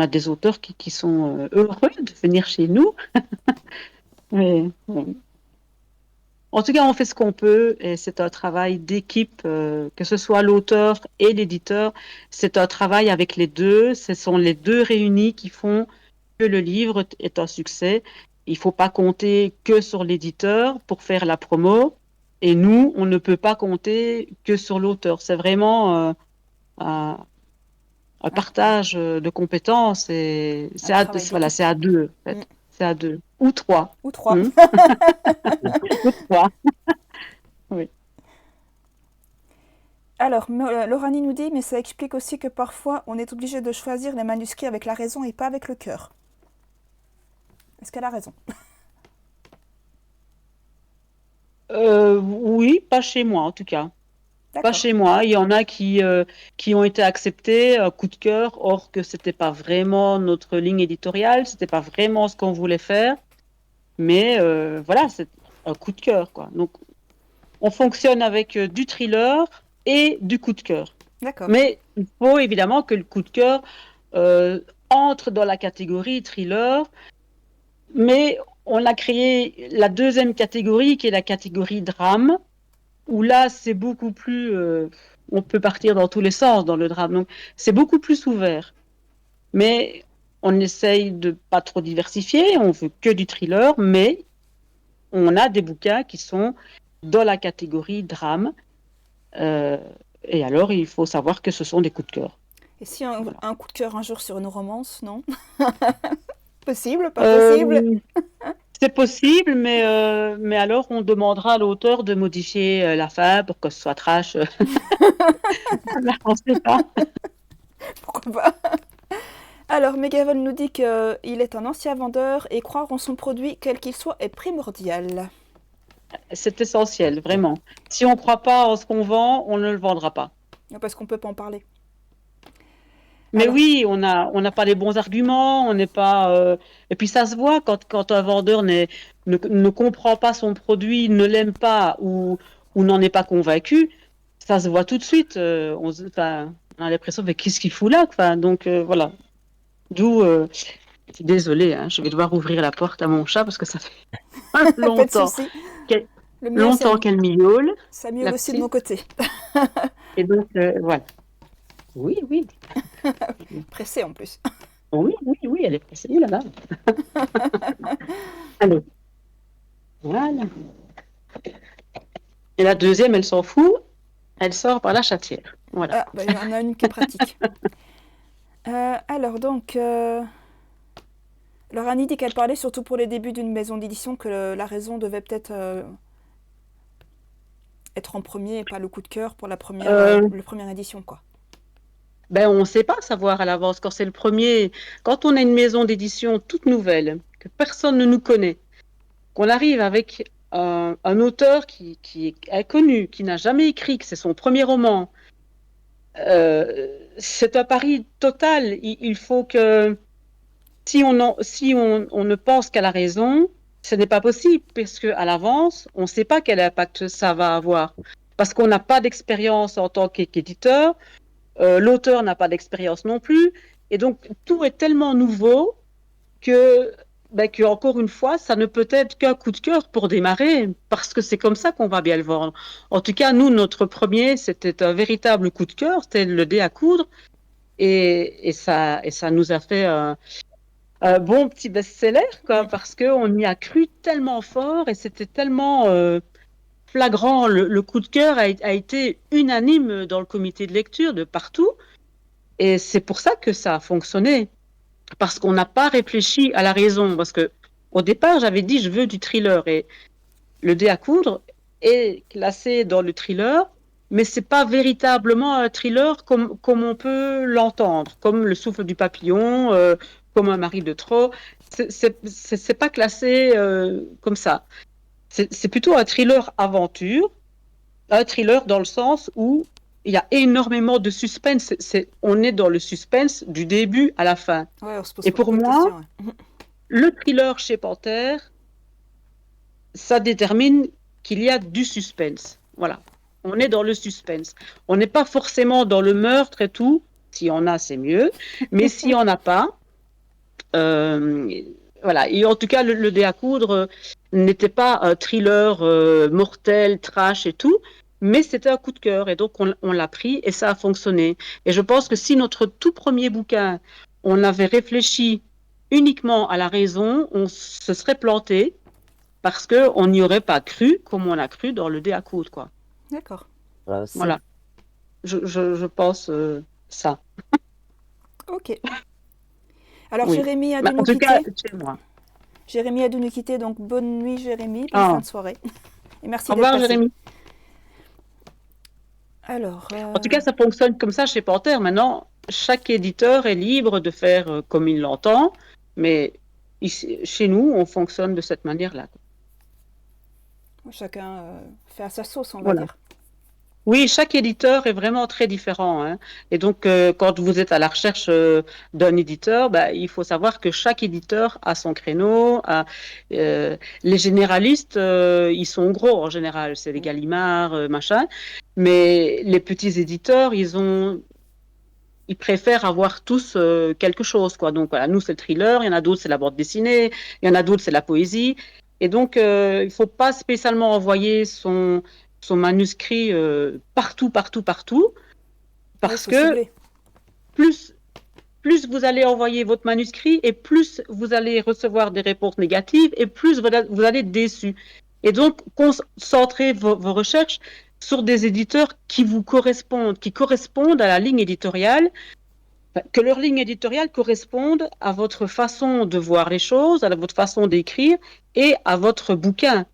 des auteurs qui sont heureux de venir chez nous. Mais, bon. En tout cas, on fait ce qu'on peut et c'est un travail d'équipe, que ce soit l'auteur et l'éditeur. C'est un travail avec les deux. Ce sont les deux réunis qui font que le livre est un succès. Il ne faut pas compter que sur l'éditeur pour faire la promo. Et nous, on ne peut pas compter que sur l'auteur. C'est vraiment un partage de compétences et Travail voilà, d'équipe. c'est à deux, en Mm. fait. C'est à deux. Ou trois. Ou trois. Ou trois. Oui. Alors, Lauranie nous dit, mais ça explique aussi que parfois on est obligé de choisir les manuscrits avec la raison et pas avec le cœur. Est-ce qu'elle a raison? Oui, pas chez moi en tout cas. Pas D'accord. chez moi. Il y en a qui ont été acceptés, coup de cœur, or que c'était pas vraiment notre ligne éditoriale, c'était pas vraiment ce qu'on voulait faire. Mais voilà, c'est un coup de cœur, quoi. Donc, on fonctionne avec du thriller et du coup de cœur. D'accord. Mais il faut évidemment que le coup de cœur euh, entre dans la catégorie thriller, mais on a créé la deuxième catégorie qui est la catégorie drame, où là c'est beaucoup plus, on peut partir dans tous les sens dans le drame, donc c'est beaucoup plus ouvert. Mais on essaye de pas trop diversifier, on veut que du thriller, mais on a des bouquins qui sont dans la catégorie drame. Et alors, il faut savoir que ce sont des coups de cœur. Et si Voilà. un coup de cœur un jour sur une romance, non? Possible, pas possible? Euh, C'est possible, mais alors on demandera à l'auteur de modifier la fin pour que ce soit trash. Là, on ne sait pas. Pourquoi pas? Alors, Megavol nous dit qu'il est un ancien vendeur et croire en son produit, quel qu'il soit, est primordial. C'est essentiel, vraiment. Si on ne croit pas en ce qu'on vend, on ne le vendra pas. Parce qu'on peut pas en parler. Mais Alors- oui, on n'a pas les bons arguments, on n'est pas. Et puis ça se voit quand un vendeur ne comprend pas son produit, ne l'aime pas ou n'en est pas convaincu, ça se voit tout de suite. Enfin, on a l'impression, mais qu'est-ce qu'il fout là? Enfin, donc voilà. D'où, je suis désolée, hein, je vais devoir ouvrir la porte à mon chat parce que ça fait Pas de longtemps, souci. qu'elle- Le mien, longtemps qu'elle miaule. ça miaule la aussi de petite. mon côté. Et donc voilà. Oui, oui. Pressé en plus. Oui, oui, oui, elle est pressée. Ouh là là. Allez. Voilà. Et la deuxième, elle s'en fout. Elle sort par la chatière. Voilà. Ah, bah, il y en a une qui est pratique. Alors donc, alors Annie dit qu'elle parlait surtout pour les débuts d'une maison d'édition que la raison devait peut-être être en premier et pas le coup de cœur pour la première édition, quoi. Ben, on ne sait pas savoir à l'avance quand c'est le premier. Quand on a une maison d'édition toute nouvelle, que personne ne nous connaît, qu'on arrive avec un auteur qui est inconnu, qui n'a jamais écrit, que c'est son premier roman, c'est un pari total. Il faut que si on ne pense qu'à la raison, ce n'est pas possible, parce qu'à l'avance, on ne sait pas quel impact ça va avoir. Parce qu'on n'a pas d'expérience en tant qu'éditeur, l'auteur n'a pas d'expérience non plus, et donc tout est tellement nouveau que, encore une fois, ça ne peut être qu'un coup de cœur pour démarrer, parce que c'est comme ça qu'on va bien le vendre. En tout cas, nous, notre premier, c'était un véritable coup de cœur, c'était le dé à coudre, et ça nous a fait un bon petit best-seller, quoi, parce qu'on y a cru tellement fort et c'était tellement flagrant. Le coup de cœur a été unanime dans le comité de lecture de partout. Et c'est pour ça que ça a fonctionné. Parce qu'on n'a pas réfléchi à la raison. Parce que au départ, j'avais dit je veux du thriller. Et le dé à coudre est classé dans le thriller, mais c'est pas véritablement un thriller comme on peut l'entendre, comme Le souffle du papillon, comme Un mari de trop. C'est pas classé comme ça. C'est plutôt un thriller aventure, un thriller dans le sens où il y a énormément de suspense. On est dans le suspense du début à la fin. Ouais, on se pose Et pour beaucoup de moi, questions, ouais. le thriller chez Panthère, ça détermine qu'il y a du suspense. Voilà. On est dans le suspense. On n'est pas forcément dans le meurtre et tout. S'il y en a, c'est mieux. Mais s'il n'y en a pas, voilà. Et en tout cas, le dé à coudre n'était pas un thriller mortel, trash et tout, mais c'était un coup de cœur. Et donc, on l'a pris et ça a fonctionné. Et je pense que si notre tout premier bouquin, on avait réfléchi uniquement à la raison, on se serait planté parce qu'on n'y aurait pas cru comme on a cru dans le dé à coudre, quoi. D'accord. Voilà. Je pense ça. Ok. Alors Oui. Jérémy a Bah, dû en nous tout quitter. cas, chez moi. Jérémy a dû nous quitter, donc bonne nuit Jérémy, bonne fin de soirée. Et merci Au d'être revoir, passé. Jérémy. Alors, En tout cas, ça fonctionne comme ça chez Panthère. Maintenant, chaque éditeur est libre de faire comme il l'entend, mais ici, chez nous, on fonctionne de cette manière-là. chacun fait à sa sauce, on va Voilà. dire. Oui, chaque éditeur est vraiment très différent, hein. Et donc, quand vous êtes à la recherche d'un éditeur, il faut savoir que chaque éditeur a son créneau. Les généralistes, ils sont gros en général, c'est les Gallimard, machin. Mais les petits éditeurs, ils préfèrent avoir tous quelque chose, quoi. Donc, voilà, nous, c'est le thriller, il y en a d'autres, c'est la bande dessinée, il y en a d'autres, c'est la poésie. Et donc, il ne faut pas spécialement envoyer son manuscrit partout, parce faut que cibler. plus vous allez envoyer votre manuscrit et plus vous allez recevoir des réponses négatives et plus vous allez être déçu. Et donc, concentrez vos recherches sur des éditeurs qui vous correspondent, qui correspondent à la ligne éditoriale que leur ligne éditoriale corresponde à votre façon de voir les choses, à votre façon d'écrire et à votre bouquin.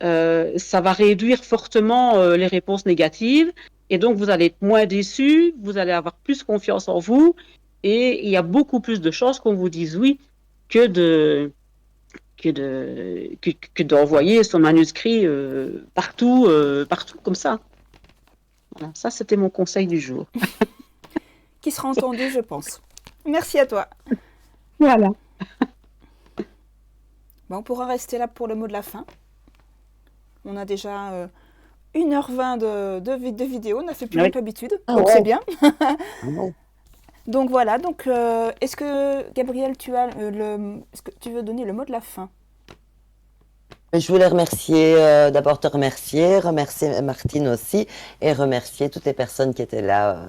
Ça va réduire fortement les réponses négatives et donc vous allez être moins déçu, vous allez avoir plus confiance en vous et il y a beaucoup plus de chances qu'on vous dise oui que d'envoyer son manuscrit partout comme ça. Voilà, ça c'était mon conseil du jour. Qui sera entendu, je pense. Merci à toi. Voilà. Bon, on pourra rester là pour le mot de la fin. On a déjà 1h20 de vidéo, on a fait plus long que d'habitude, donc c'est bien. Donc voilà, donc est-ce que Gabriel, tu as est-ce que tu veux donner le mot de la fin? Je voulais remercier, d'abord te remercier Martine aussi, et remercier toutes les personnes qui étaient là.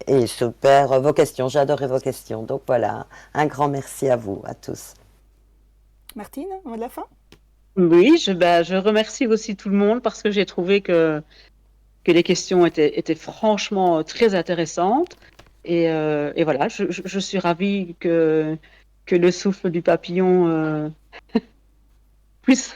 Et super, vos questions, j'ai adoré vos questions. Donc voilà, un grand merci à vous, à tous. Martine, mot de la fin? Oui, je remercie aussi tout le monde parce que j'ai trouvé que les questions étaient franchement très intéressantes. Et voilà, je suis ravie que le souffle du papillon puisse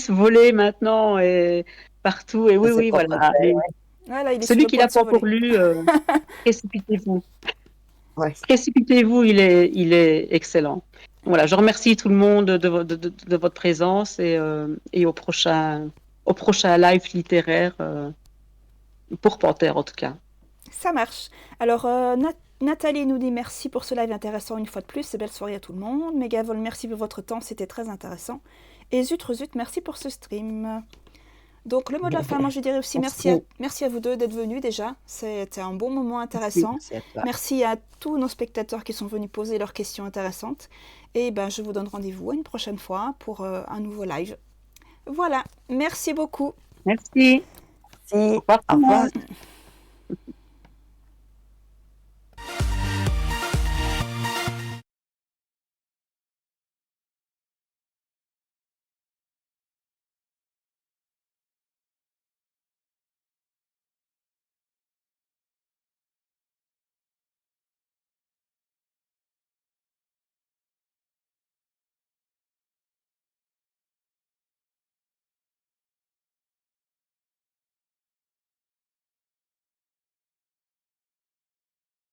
voler maintenant et partout. Et oui, C'est oui, pas voilà. parfait, ouais. Voilà, il est Celui sur le qui point l'a de pas s'envoler. encore lu, précipitez-vous. Ouais. Précipitez-vous, il est excellent. Voilà, je remercie tout le monde de votre présence et au prochain live littéraire pour Panthère en tout cas. Ça marche. Alors, Nathalie nous dit merci pour ce live intéressant une fois de plus et belle soirée à tout le monde. Megavol, merci pour votre temps, c'était très intéressant. Et Zut, merci pour ce stream. Donc, le mot de la fin, moi je dirais aussi merci à vous deux d'être venus déjà. C'était un bon moment intéressant. Merci à tous nos spectateurs qui sont venus poser leurs questions intéressantes. Et ben, je vous donne rendez-vous une prochaine fois pour un nouveau live. Voilà, merci beaucoup. Merci. Merci. Au revoir.